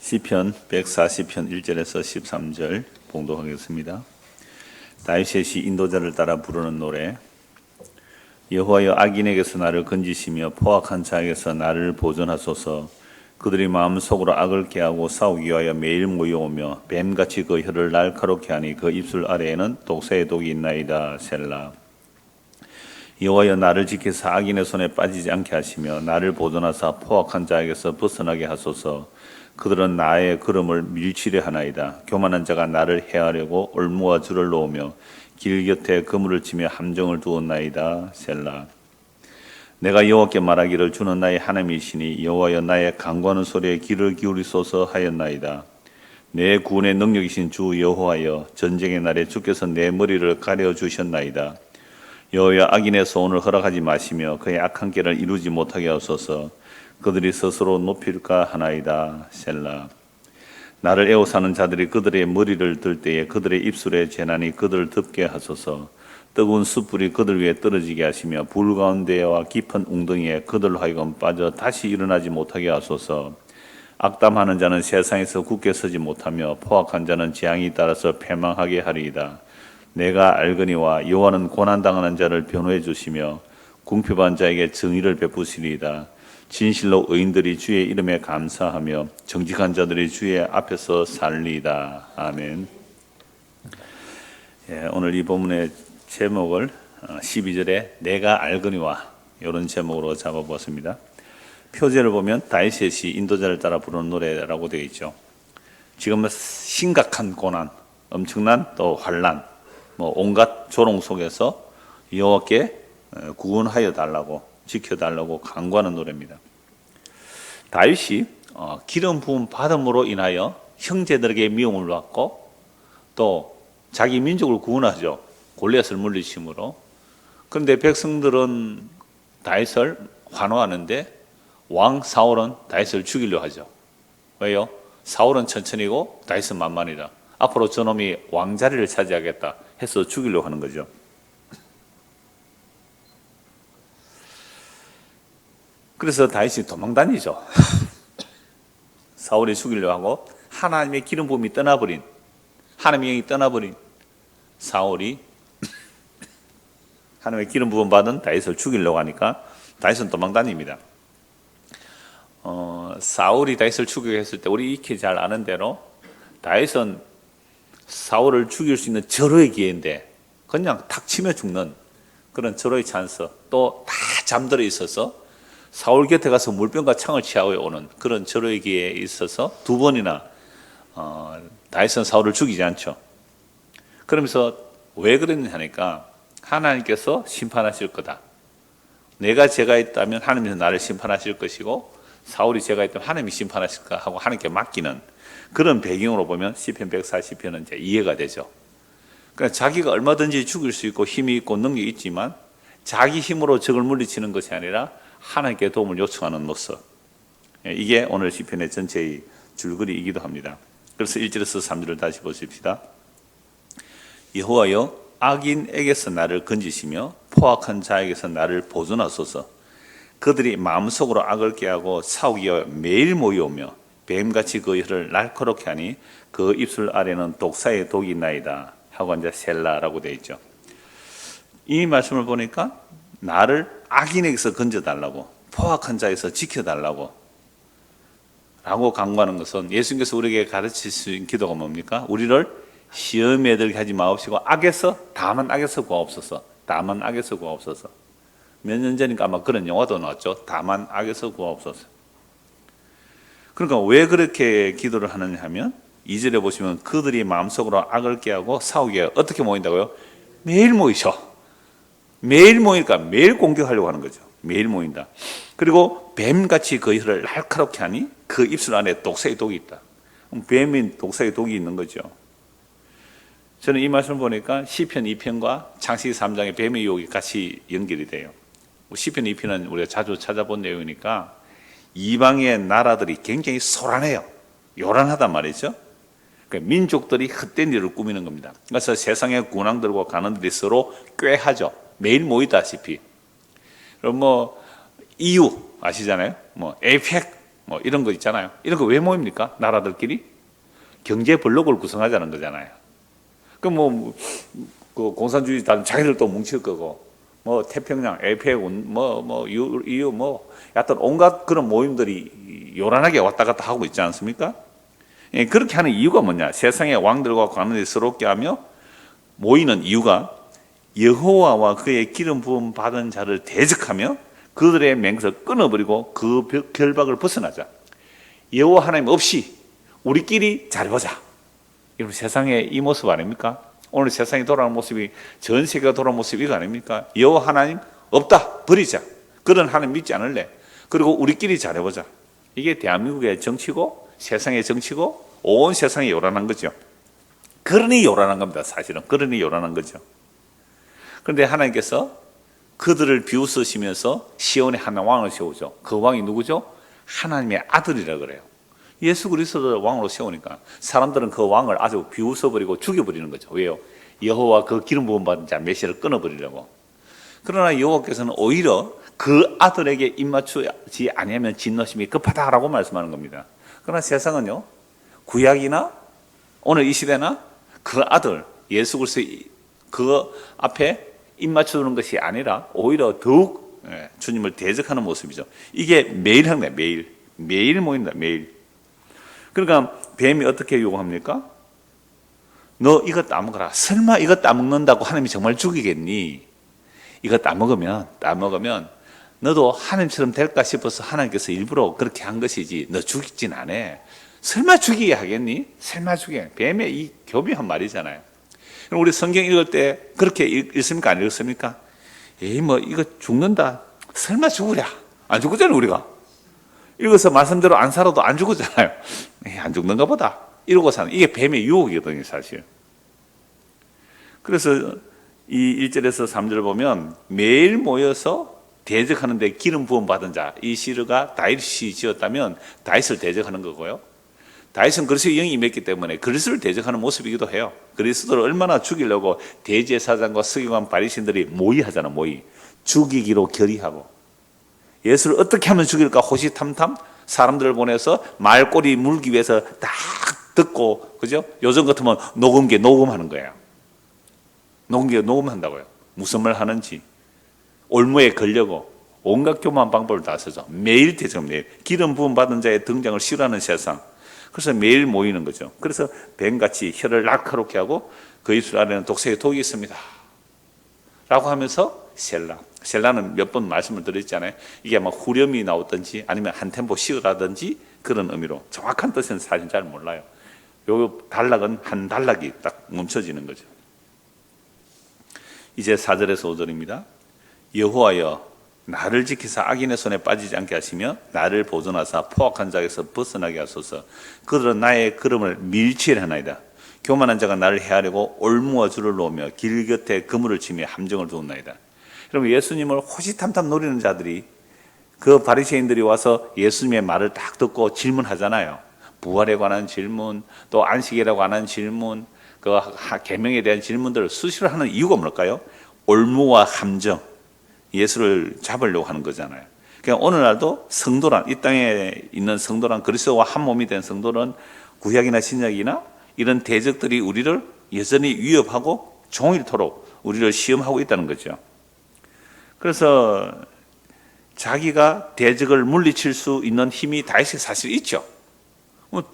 시편 140편 1절에서 13절 봉독하겠습니다. 다윗의 인도자를 따라 부르는 노래. 여호와여, 악인에게서 나를 건지시며 포악한 자에게서 나를 보존하소서. 그들이 마음속으로 악을 깨하고 싸우기 위하여 매일 모여오며 뱀같이 그 혀를 날카롭게 하니 그 입술 아래에는 독사의 독이 있나이다. 셀라. 여호와여, 나를 지키사 악인의 손에 빠지지 않게 하시며 나를 보존하사 포악한 자에게서 벗어나게 하소서. 그들은 나의 걸음을 밀치려 하나이다. 교만한 자가 나를 해하려고 올무와 줄을 놓으며 길 곁에 그물을 치며 함정을 두었나이다. 셀라. 내가 여호와께 말하기를 주는 나의 하나님이시니 여호와여, 나의 간구하는 소리에 귀를 기울이소서 하였나이다. 내 구원의 능력이신 주 여호와여, 전쟁의 날에 주께서 내 머리를 가려주셨나이다. 여호와여, 악인의 소원을 허락하지 마시며 그의 악한 길을 이루지 못하게 하소서. 그들이 스스로 높일까 하나이다. 셀라. 나를 애워사는 자들이 그들의 머리를 들 때에 그들의 입술에 재난이 그들을 덮게 하소서. 뜨거운 숯불이 그들 위에 떨어지게 하시며 불 가운데와 깊은 웅덩이에 그들로 하여금 빠져 다시 일어나지 못하게 하소서. 악담하는 자는 세상에서 굳게 서지 못하며 포악한 자는 재앙이 따라서 패망하게 하리이다. 내가 알거니와 여호와는 고난당하는 자를 변호해 주시며 궁핍한 자에게 정의를 베푸시리이다. 진실로 의인들이 주의 이름에 감사하며 정직한 자들이 주의 앞에서 살리이다. 아멘. 오늘 이 본문의 제목을 12절에 내가 알거니와 이런 제목으로 잡아보았습니다. 표제를 보면 다윗의 시 인도자를 따라 부르는 노래라고 되어 있죠. 지금은 심각한 고난, 엄청난 또 환난, 온갖 조롱 속에서 여호와께 구원하여 달라고, 지켜달라고 간구하는 노래입니다. 다윗이 기름 부음 받음으로 인하여 형제들에게 미움을 받고 또 자기 민족을 구원하죠. 골리앗을 물리침으로. 그런데 백성들은 다윗을 환호하는데 왕 사울은 다윗을 죽이려 하죠. 왜요? 사울은 천천히고 다윗은 만만이다. 앞으로 저놈이 왕자리를 차지하겠다 해서 죽이려 하는 거죠. 그래서 다윗이 도망다니죠. 사울이 죽이려고 하고 하나님의 기름 부음이 떠나버린, 하나님의 영이 떠나버린 사울이 하나님의 기름 부음 받은 다윗을 죽이려고 하니까 다윗은 도망다닙니다. 사울이 다윗을 죽이게 했을 때 우리 익히 잘 아는 대로 다윗은 사울을 죽일 수 있는 절호의 기회인데 그냥 탁 치며 죽는 그런 절호의 찬스, 또 다 잠들어 있어서 사울 곁에 가서 물병과 창을 취하고 오는 그런 절호의 기회에 있어서 두 번이나 다윗은 사울을 죽이지 않죠. 그러면서 왜 그랬느냐 하니까 하나님께서 심판하실 거다. 내가 죄가 있다면 하나님께서 나를 심판하실 것이고 사울이 죄가 있다면 하나님이 심판하실까 하고 하나님께 맡기는 그런 배경으로 보면 시편 140편은 이제 이해가 되죠. 그러니까 자기가 얼마든지 죽일 수 있고 힘이 있고 능력이 있지만 자기 힘으로 적을 물리치는 것이 아니라 하나님께 도움을 요청하는 모습. 이게 오늘 시편의 전체의 줄거리이기도 합니다. 그래서 1절에서 3절을 다시 보십시다. 여호와여, 악인에게서 나를 건지시며 포악한 자에게서 나를 보존하소서. 그들이 마음속으로 악을 깨하고 싸우기 위하여 매일 모여오며 뱀같이 그 혀를 날카롭게 하니 그 입술 아래는 독사의 독이 있나이다 하고 이제 셀라라고 되어 있죠. 이 말씀을 보니까 나를 악인에게서 건져달라고, 포악한 자에서 지켜달라고 라고 간구하는 것은 예수님께서 우리에게 가르치신 기도가 뭡니까? 우리를 시험에 들게 하지 마옵시고 다만 악에서 구하옵소서. 다만 악에서 구하옵소서. 몇 년 전인가 아마 그런 영화도 나왔죠. 다만 악에서 구하옵소서. 그러니까 왜 그렇게 기도를 하느냐 하면 2절에 보시면 그들이 마음속으로 악을 깨하고 싸우게 해요. 어떻게 모인다고요? 매일 모이셔. 매일 모이니까 매일 공격하려고 하는 거죠. 매일 모인다. 그리고 뱀같이 그 혀를 날카롭게 하니 그 입술 안에 독사의 독이 있다. 뱀인 독사의 독이 있는 거죠. 저는 이 말씀을 보니까 시편 2편과 창세기 3장의 뱀의 유혹이 같이 연결이 돼요. 시편 2편은 우리가 자주 찾아본 내용이니까 이방의 나라들이 굉장히 소란해요. 요란하단 말이죠. 그러니까 민족들이 헛된 일을 꾸미는 겁니다. 그래서 세상의 군왕들과 관원들이 서로 꾀하죠. 매일 모이다시피. 그럼 EU 아시잖아요. 에이펙 뭐 이런 거 있잖아요. 이런 거 왜 모입니까? 나라들끼리 경제 블록을 구성하자는 거잖아요. 그럼 그 공산주의자는 자기들 또 뭉칠 거고, 뭐 태평양, 에이펙, EU 여하튼 온갖 그런 모임들이 요란하게 왔다 갔다 하고 있지 않습니까? 예, 그렇게 하는 이유가 뭐냐? 세상의 왕들과 관원이 서럽게 하며 모이는 이유가 여호와와 그의 기름 부음 받은 자를 대적하며 그들의 맹세를 끊어버리고 그 결박을 벗어나자. 여호와 하나님 없이 우리끼리 잘해보자. 여러분, 세상의 이 모습 아닙니까? 오늘 세상이 돌아가는 모습이, 전 세계가 돌아가는 모습이 이거 아닙니까? 여호와 하나님 없다, 버리자. 그런 하나님 믿지 않을래. 그리고 우리끼리 잘해보자. 이게 대한민국의 정치고 세상의 정치고 온 세상이 요란한 거죠. 그러니 요란한 겁니다. 사실은 그러니 요란한 거죠. 그런데 하나님께서 그들을 비웃으시면서 시온에 한 왕을 세우죠. 그 왕이 누구죠? 하나님의 아들이라 그래요. 예수 그리스도를 왕으로 세우니까 사람들은 그 왕을 아주 비웃어버리고 죽여버리는 거죠. 왜요? 여호와 그 기름 부음 받은 자 메시아를 끊어버리려고. 그러나 여호와께서는 오히려 그 아들에게 입맞추지 아니하면 진노심이 급하다라고 말씀하는 겁니다. 그러나 세상은요, 구약이나 오늘 이 시대나 그 아들 예수 그리스도 그 앞에 입맞추는 것이 아니라 오히려 더욱 주님을 대적하는 모습이죠. 이게 매일 하는 거예요. 매일 모인다. 매일. 그러니까 뱀이 어떻게 요구합니까? 너 이거 따먹어라. 설마 이거 따먹는다고 하나님이 정말 죽이겠니? 이거 따먹으면 너도 하나님처럼 될까 싶어서 하나님께서 일부러 그렇게 한 것이지 너 죽이진 않아. 설마 죽이게 하겠니? 설마 죽이게. 뱀의 이 교묘한 말이잖아요. 우리 성경 읽을 때 그렇게 읽습니까? 안 읽습니까? 에이, 뭐 이거 죽는다. 설마 죽으랴. 안 죽었잖아요, 우리가. 읽어서 말씀대로 안 살아도 안 죽었잖아요. 에이, 안 죽는가 보다. 이러고 사는. 이게 뱀의 유혹이거든요, 사실. 그래서 이 1절에서 3절을 보면 매일 모여서 대적하는데 기름 부음 받은 자, 이 시르가 다윗이 지었다면 다윗을 대적하는 거고요. 다윗은 그리스도의 영이 임했기 때문에 그리스도를 대적하는 모습이기도 해요. 그리스도를 얼마나 죽이려고 대제사장과 서기관 바리새인들이 모의하잖아. 모의. 죽이기로 결의하고 예수를 어떻게 하면 죽일까 호시탐탐 사람들을 보내서 말꼬리 물기 위해서 딱 듣고, 그죠? 요즘 같으면 녹음기에 녹음하는 거예요. 녹음기에 녹음한다고요. 무슨 말 하는지. 올무에 걸려고 온갖 교만 방법을 다 쓰죠. 매일 대적, 매일. 기름 부음 받은 자의 등장을 싫어하는 세상. 그래서 매일 모이는 거죠. 그래서 뱀같이 혀를 날카롭게 하고 그 입술 아래는 독색의 독이 있습니다. 라고 하면서 셀라는 몇 번 말씀을 드렸잖아요. 이게 아마 후렴이 나오든지 아니면 한 템포 쉬어라든지 그런 의미로 정확한 뜻은 사실 잘 몰라요. 요 단락은 한 단락이 딱 멈춰지는 거죠. 이제 4절에서 5절입니다. 여호와여 나를 지키사 악인의 손에 빠지지 않게 하시며 나를 보존하사 포악한 자에게서 벗어나게 하소서. 그들은 나의 걸음을 밀치려 하나이다. 교만한 자가 나를 해하려고 올무와 줄을 놓으며 길 곁에 그물을 치며 함정을 두었나이다. 여러분, 예수님을 호시탐탐 노리는 자들이, 그 바리새인들이 와서 예수님의 말을 딱 듣고 질문하잖아요. 부활에 관한 질문, 또 안식일에 관한 질문, 그 계명에 대한 질문들을 수시로 하는 이유가 뭘까요? 올무와 함정, 예수를 잡으려고 하는 거잖아요. 그러니까 오늘날도 성도란, 이 땅에 있는 성도란, 그리스도와 한 몸이 된 성도는 구약이나 신약이나 이런 대적들이 우리를 여전히 위협하고 종일토록 우리를 시험하고 있다는 거죠. 그래서 자기가 대적을 물리칠 수 있는 힘이 다윗에 사실 있죠.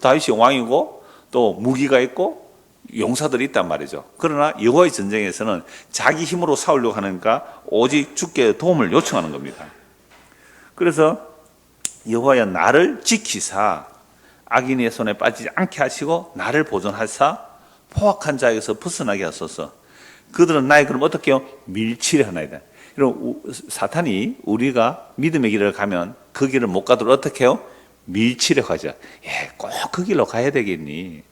다윗이 왕이고 또 무기가 있고 용사들이 있단 말이죠. 그러나 여호와의 전쟁에서는 자기 힘으로 싸우려고 하니까 오직 주께 도움을 요청하는 겁니다. 그래서 여호와여 나를 지키사 악인의 손에 빠지지 않게 하시고 나를 보존하사 포악한 자에게서 벗어나게 하소서. 그들은 나의 그럼 어떻게 해요? 밀치려 하나이다. 이런 사탄이 우리가 믿음의 길을 가면 그 길을 못 가도록 어떻게 해요? 밀치려 가죠. 꼭 그 길로 가야 되겠니?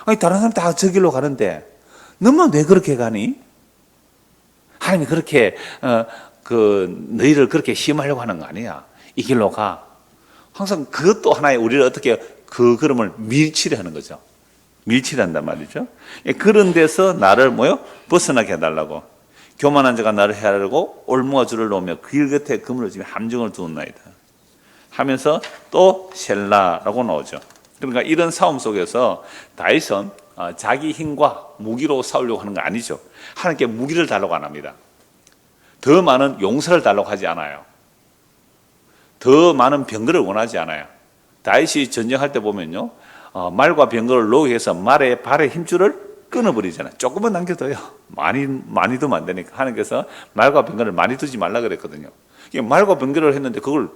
아니, 다른 사람 다 저 길로 가는데 너만 왜 그렇게 가니? 하나님이 그렇게 너희를 그렇게 시험하려고 하는 거 아니야. 이 길로 가. 항상 그것도 하나의 우리를 어떻게 그 걸음을 밀치려 하는 거죠. 밀치려 한단 말이죠. 그런 데서 나를 벗어나게 해달라고. 교만한 자가 나를 해하려고 올무와 줄을 놓으며 길 곁에 그물을 지며 함정을 두었나이다. 하면서 또 셀라라고 나오죠. 그러니까 이런 싸움 속에서 다윗은 자기 힘과 무기로 싸우려고 하는 거 아니죠. 하나님께 무기를 달라고 안 합니다. 더 많은 용서를 달라고 하지 않아요. 더 많은 병거를 원하지 않아요. 다윗이 전쟁할 때 보면요, 말과 병거를 놓여서 말의 발의 힘줄을 끊어버리잖아요. 조금만 남겨둬요. 많이 두면 안 되니까. 하나님께서 말과 병거를 많이 두지 말라 그랬거든요. 말과 병거를 했는데 그걸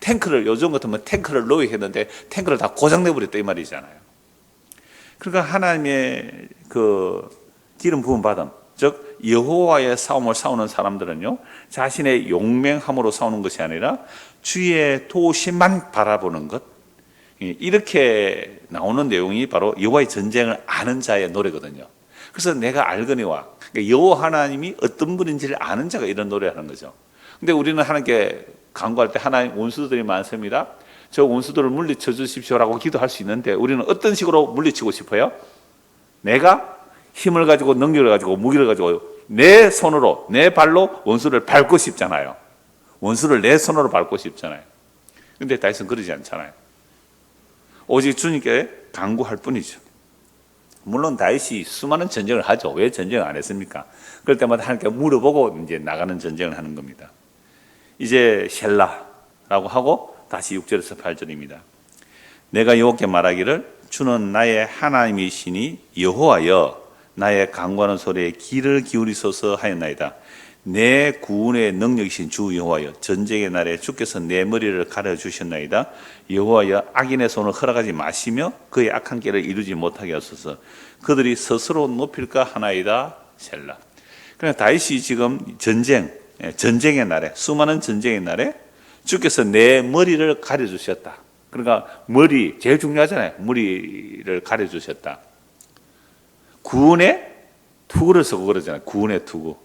탱크를, 요즘 같으면 탱크를 놓여 했는데 탱크를 다 고장내버렸다 이 말이잖아요. 그러니까 하나님의 그 기름 부음 받음, 즉 여호와의 싸움을 싸우는 사람들은요, 자신의 용맹함으로 싸우는 것이 아니라 주의 도우심만 바라보는 것, 이렇게 나오는 내용이 바로 여호와의 전쟁을 아는 자의 노래거든요. 그래서 내가 알거니와, 그러니까 여호와 하나님이 어떤 분인지를 아는 자가 이런 노래하는 거죠. 근데 우리는 하나님께 간구할 때 하나님 원수들이 많습니다, 저 원수들을 물리쳐 주십시오라고 기도할 수 있는데 우리는 어떤 식으로 물리치고 싶어요? 내가 힘을 가지고 능력을 가지고 무기를 가지고 내 손으로 내 발로 원수를 밟고 싶잖아요. 원수를 내 손으로 밟고 싶잖아요. 근데 다윗은 그러지 않잖아요. 오직 주님께 간구할 뿐이죠. 물론 다윗이 수많은 전쟁을 하죠. 왜 전쟁을 안 했습니까? 그럴 때마다 하나님께 물어보고 이제 나가는 전쟁을 하는 겁니다. 이제 셀라라고 하고 다시 6절에서 8절입니다. 내가 여호와께 말하기를 주는 나의 하나님이시니 여호와여 나의 간구하는 소리에 귀를 기울이소서 하였나이다. 내 구원의 능력이신 주 여호와여 전쟁의 날에 주께서 내 머리를 가려주셨나이다. 여호와여 악인의 손을 허락하지 마시며 그의 악한 길을 이루지 못하게 하소서. 그들이 스스로 높일까 하나이다. 셀라. 그러니까 다윗이 지금 전쟁의 날에, 수많은 전쟁의 날에 주께서 내 머리를 가려주셨다. 그러니까 머리 제일 중요하잖아요. 머리를 가려주셨다. 구원의 투구를 쓰고 그러잖아요. 구원의 투구.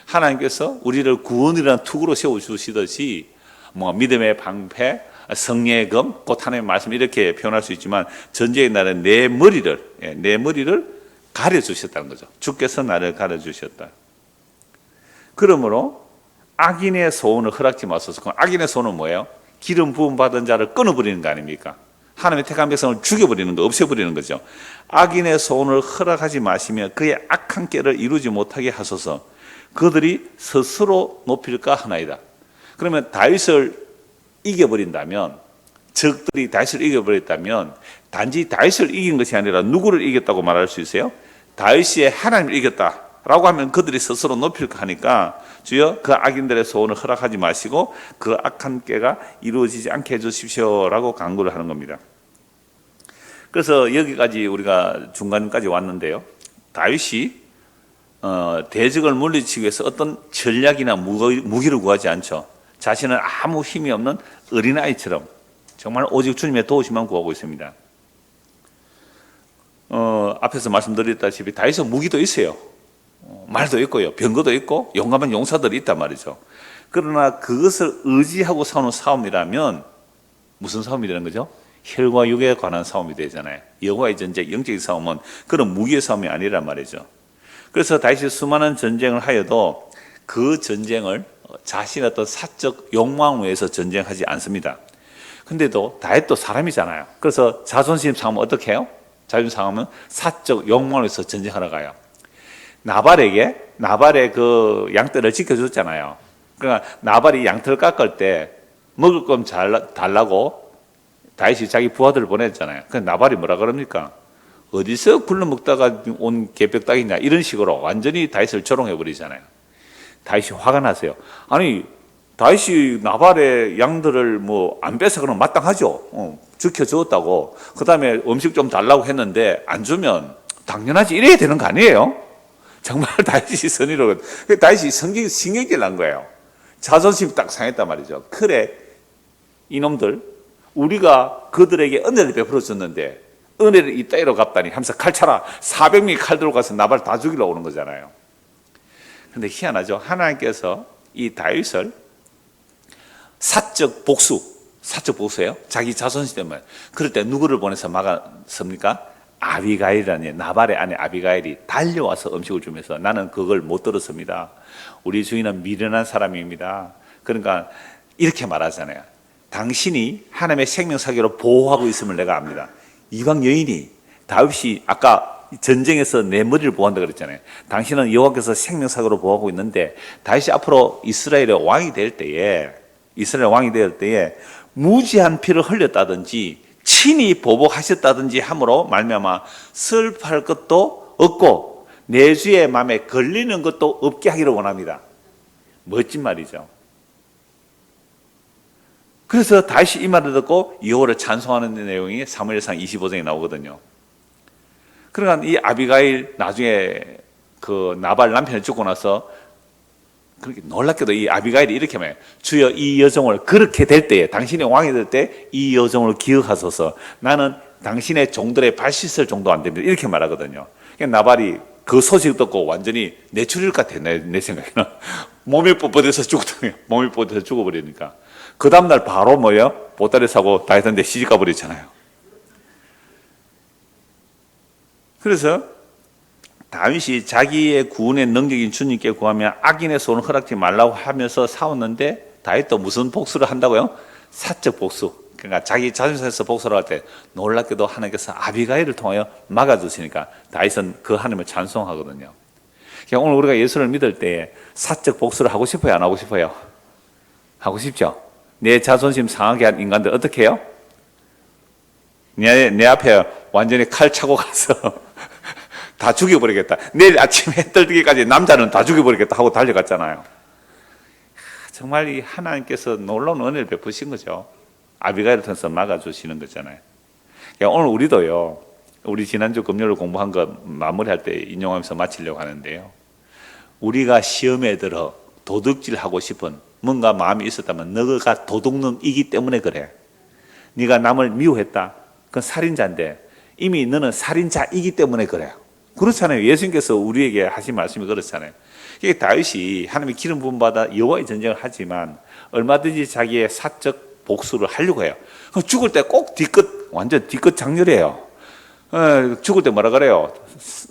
하나님께서 우리를 구원이라는 투구로 세워주시듯이 뭐 믿음의 방패, 성령의 검, 곧 하나님의 말씀 이렇게 표현할 수 있지만 전쟁의 날에 내 머리를 가려주셨다는 거죠. 주께서 나를 가려주셨다. 그러므로 악인의 소원을 허락지 마소서. 그럼 악인의 소원은 뭐예요? 기름 부음 받은 자를 끊어버리는 거 아닙니까? 하나님의 택한 백성을 죽여버리는 거, 없애버리는 거죠. 악인의 소원을 허락하지 마시며 그의 악한 꾀를 이루지 못하게 하소서. 그들이 스스로 높일까 하나이다. 그러면 다윗을 이겨버린다면, 적들이 다윗을 이겨버렸다면 단지 다윗을 이긴 것이 아니라 누구를 이겼다고 말할 수 있어요? 다윗이 하나님을 이겼다 라고 하면 그들이 스스로 높일까 하니까 주여 그 악인들의 소원을 허락하지 마시고 그 악한 꾀가 이루어지지 않게 해주십시오 라고 간구를 하는 겁니다. 그래서 여기까지 우리가 중간까지 왔는데요, 다윗이 대적을 물리치기 위해서 어떤 전략이나 무기를 구하지 않죠. 자신은 아무 힘이 없는 어린아이처럼 정말 오직 주님의 도우심만 구하고 있습니다. 앞에서 말씀드렸다시피 다윗은 무기도 있어요. 말도 있고요, 병거도 있고 용감한 용사들이 있단 말이죠. 그러나 그것을 의지하고 싸우는 싸움이라면 무슨 싸움이 되는 거죠? 혈과 육에 관한 싸움이 되잖아요. 여호와의 전쟁, 영적인 싸움은 그런 무기의 싸움이 아니란 말이죠. 그래서 다윗이 수많은 전쟁을 하여도 그 전쟁을 자신의 어떤 사적 욕망을 위해서 전쟁하지 않습니다. 근데도 다윗도 사람이잖아요. 그래서 자존심 상하면 어떻게 해요? 자존심 상하면 사적 욕망을 위해서 전쟁하러 가요. 나발의 그 양떼를 지켜줬잖아요. 그러니까 나발이 양털 깎을 때 먹을 건 달라고 다윗이 자기 부하들을 보냈잖아요. 그래서 나발이 뭐라 그럽니까? 어디서 굴러먹다가 온 개벽닭이냐 이런 식으로 완전히 다윗을 조롱해버리잖아요. 다윗이 화가 나세요. 아니 다윗이 나발의 양들을 뭐 안 뺏어 그러면 마땅하죠. 지켜주었다고. 그 다음에 음식 좀 달라고 했는데 안 주면 당연하지 이래야 되는 거 아니에요? 정말 다윗이 선의로, 다윗이 신경질 난 거예요. 자존심이 딱 상했단 말이죠. 그래, 이놈들, 우리가 그들에게 은혜를 베풀어 줬는데, 은혜를 이따위로 갚다니 하면서 칼 차라 400명이 칼 들고 가서 나발 다 죽이러 오는 거잖아요. 근데 희한하죠. 하나님께서 이 다윗을 사적 복수예요. 자기 자존심 때문에. 그럴 때 누구를 보내서 막았습니까? 아비가일이라니, 나발의 아내 아비가일이 달려와서 음식을 주면서 나는 그걸 못 들었습니다. 우리 주인은 미련한 사람입니다. 그러니까 이렇게 말하잖아요. 당신이 하나님의 생명사계로 보호하고 있음을 내가 압니다. 이방 여인이 다윗이 아까 전쟁에서 내 머리를 보호한다 그랬잖아요. 당신은 여호와께서 생명사계로 보호하고 있는데 다윗이 앞으로 이스라엘 왕이 될 때에 무지한 피를 흘렸다든지 친히 보복하셨다든지 함으로 말미암아 슬퍼할 것도 없고 내주의 마음에 걸리는 것도 없게 하기를 원합니다. 멋진 말이죠. 그래서 다시 이 말을 듣고 여호와를 찬송하는 내용이 사무엘상 25장에 나오거든요. 그러니까 이 아비가일 나중에 그 나발 남편이 죽고 나서 그렇게 놀랍게도 이 아비가일이 이렇게 말해요. 주여 이 여종을 그렇게 될 때에 당신이 왕이 될 때 이 여종을 기억하소서. 나는 당신의 종들의 발 씻을 정도 안 됩니다. 이렇게 말하거든요. 그러니까 나발이 그 소식 듣고 완전히 내추럴 같아. 내 생각에는 몸이 뻣뻣해서 죽었다며. 몸이 뻣뻣해서 죽어버리니까 그 다음날 바로 뭐예요? 보따리 사고 다윗한테 시집 가버리잖아요. 그래서 다윗이 자기의 구원의 능력인 주님께 구하며 악인의 손을 허락지 말라고 하면서 싸웠는데 다윗도 무슨 복수를 한다고요? 사적 복수. 그러니까 자기 자존심에서 복수를 할 때 놀랍게도 하나님께서 아비가일을 통하여 막아주시니까 다윗은 그 하나님을 찬송하거든요. 그러니까 오늘 우리가 예수를 믿을 때 사적 복수를 하고 싶어요? 안 하고 싶어요? 하고 싶죠? 내 자존심 상하게 한 인간들 어떻게 해요? 내 앞에 완전히 칼 차고 가서 다 죽여버리겠다. 내일 아침 해 떠들기까지 남자는 다 죽여버리겠다 하고 달려갔잖아요. 정말 이 하나님께서 놀라운 은혜를 베푸신 거죠. 아비가일을 통해서 막아주시는 거잖아요. 그러니까 오늘 우리도요, 우리 지난주 금요일 공부한 거 마무리할 때 인용하면서 마치려고 하는데요. 우리가 시험에 들어 도둑질하고 싶은 뭔가 마음이 있었다면 너가 도둑놈이기 때문에 그래. 네가 남을 미워했다. 그건 살인자인데 이미 너는 살인자이기 때문에 그래요. 그렇잖아요. 예수님께서 우리에게 하신 말씀이 그렇잖아요. 이게 다윗이 하나님의 기름 부음 받아 여호와의 전쟁을 하지만 얼마든지 자기의 사적 복수를 하려고 해요. 죽을 때 꼭 완전 뒤끝 장렬해요. 죽을 때 뭐라 그래요?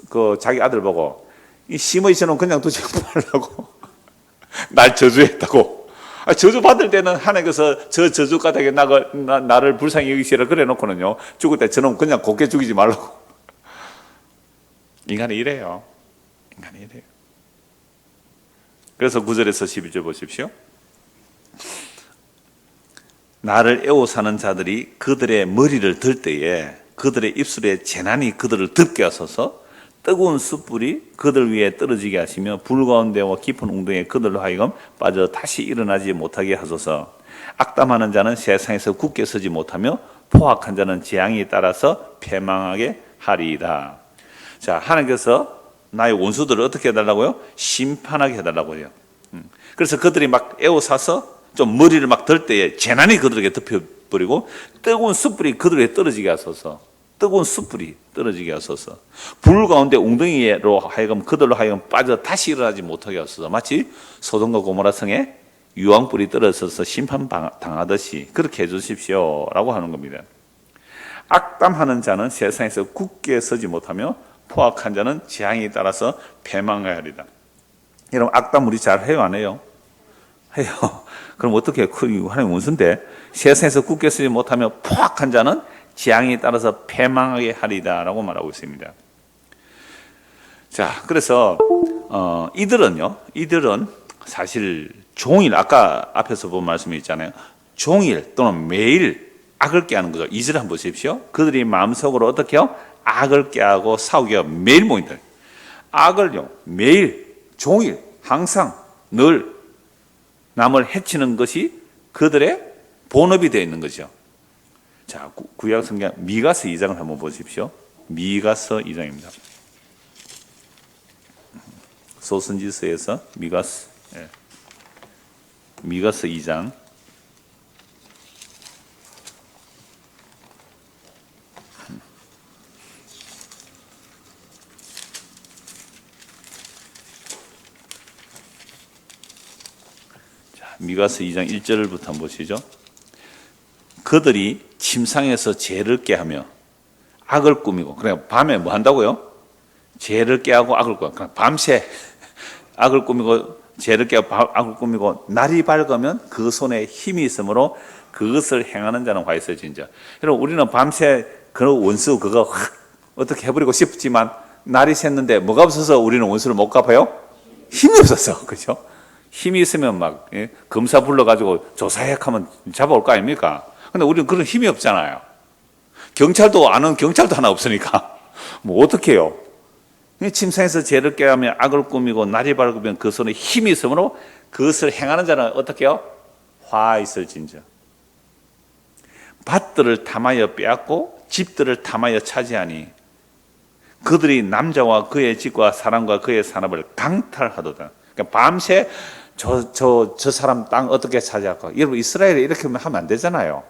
그 자기 아들 보고 이 심어 있어놓은 그냥 두지 말라고 날 저주했다고. 저주 받을 때는 하나님께서 저 저주 가닥에 나를 불쌍히 여기시라 그래 놓고는요, 죽을 때 저놈 그냥 곱게 죽이지 말라고. 인간이 이래요. 그래서 9절에서 11절 보십시오. 나를 애워사는 자들이 그들의 머리를 들 때에 그들의 입술에 재난이 그들을 덮게 하소서. 뜨거운 숯불이 그들 위에 떨어지게 하시며 불 가운데와 깊은 웅덩이에 그들로 하여금 빠져 다시 일어나지 못하게 하소서. 악담하는 자는 세상에서 굳게 서지 못하며 포악한 자는 재앙에 따라서 패망하게 하리이다. 자, 하나님께서 나의 원수들을 어떻게 해달라고요? 심판하게 해달라고 해요. 그래서 그들이 막 애워사서 좀 머리를 막 들 때에 재난이 그들에게 덮여버리고 뜨거운 숯불이 그들 위에 떨어지게 하소서. 뜨거운 숯불이 떨어지게 하소서. 불 가운데 웅덩이로 하여금 그들로 하여금 빠져 다시 일어나지 못하게 하소서. 마치 소돔과 고모라 성에 유황불이 떨어져서 심판당하듯이 그렇게 해주십시오 라고 하는 겁니다. 악담하는 자는 세상에서 굳게 서지 못하며 포악한 자는 재앙에 따라서 패망하여야 하리다. 여러분, 악담 우리 잘 해요, 안 해요? 해요. 그럼 어떻게 해요? 하나님 원수인데 세상에서 굳게 서지 못하며 포악한 자는 재앙에 따라서 패망하게 하리다라고 말하고 있습니다. 자, 그래서 이들은 사실 종일, 아까 앞에서 본 말씀이 있잖아요. 종일 또는 매일 악을 꾀하는 거죠. 2절 한번 보십시오. 그들이 마음속으로 어떻게 해요? 악을 꾀하고 싸우게 하고 매일 모인다. 악을요, 매일, 종일, 항상, 늘 남을 해치는 것이 그들의 본업이 되어 있는 거죠. 자, 구약 성경 미가서 2장을 한번 보십시오. 미가서 2장입니다. 소선지서에서 미가서 2장. 미가서 2장 1절부터 한번 보시죠. 그들이 침상에서 죄를 꾀하며 악을 꾸미고, 그래 밤에 뭐 한다고요? 죄를 꾀하고 악을 꾸미고, 그냥 밤새 악을 꾸미고 죄를 꾀하고 악을 꾸미고, 날이 밝으면 그 손에 힘이 있으므로 그것을 행하는 자는 화 있을진저. 여러분, 우리는 밤새 그 원수 그거 어떻게 해버리고 싶지만 날이 샜는데 뭐가 없어서 우리는 원수를 못 갚아요? 힘이 없어서. 그죠? 힘이 있으면 막 검사 불러가지고 조사해 하면 잡아올 거 아닙니까? 근데 우리는 그런 힘이 없잖아요. 경찰도 아는 경찰도 하나 없으니까 뭐 어떻게 해요? 침상에서 죄를 깨하며 악을 꾸미고 날이 밝으면 그 손에 힘이 있으므로 그것을 행하는 자는 어떻게 해요? 화 있을진저. 밭들을 탐하여 빼앗고 집들을 탐하여 차지하니 그들이 남자와 그의 집과 사람과 그의 산업을 강탈하도다. 그러니까 밤새 저 사람 땅 어떻게 차지할까? 여러분, 이스라엘에 이렇게 하면 안 되잖아요.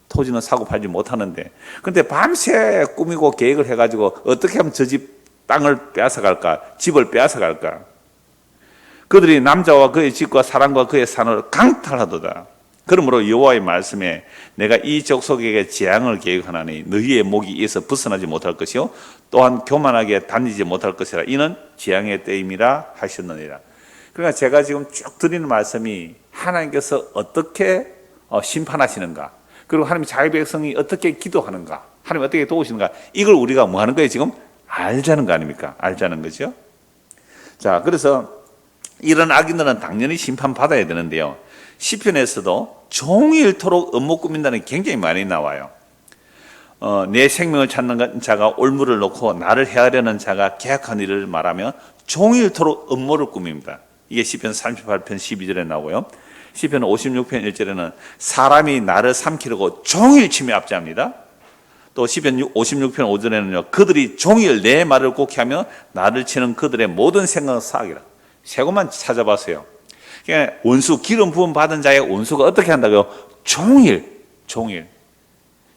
토지는 사고 팔지 못하는데. 그런데 밤새 꾸미고 계획을 해가지고 어떻게 하면 저 집 땅을 빼앗아갈까? 집을 빼앗아갈까? 그들이 남자와 그의 집과 사람과 그의 산업을 강탈하도다. 그러므로 여호와의 말씀에 내가 이 족속에게 재앙을 계획하나니 너희의 목이 이에서 벗어나지 못할 것이요 또한 교만하게 다니지 못할 것이라. 이는 재앙의 때임이라 하셨느니라. 그러니까 제가 지금 쭉 드리는 말씀이 하나님께서 어떻게 심판하시는가, 그리고 하나님 자기 백성이 어떻게 기도하는가, 하나님 어떻게 도우시는가, 이걸 우리가 뭐 하는 거예요? 지금 알자는 거 아닙니까? 알자는 거죠. 자, 그래서 이런 악인들은 당연히 심판받아야 되는데요, 시편에서도 종일토록 업무 꾸민다는 게 굉장히 많이 나와요. 내 생명을 찾는 자가 올무를 놓고 나를 헤아려는 자가 계약한 일을 말하면 종일토록 업무를 꾸밉니다. 이게 시편 38편 12절에 나오고요. 시편 56편 1절에는 사람이 나를 삼키려고 종일 침에 압제합니다. 또 시편 56편 5절에는요, 그들이 종일 내 말을 곡해 하며 나를 치는 그들의 모든 생각은 사악이라. 세 곳만 찾아봤어요. 그러니까 원수, 기름 부음 받은 자의 원수가 어떻게 한다고요? 종일.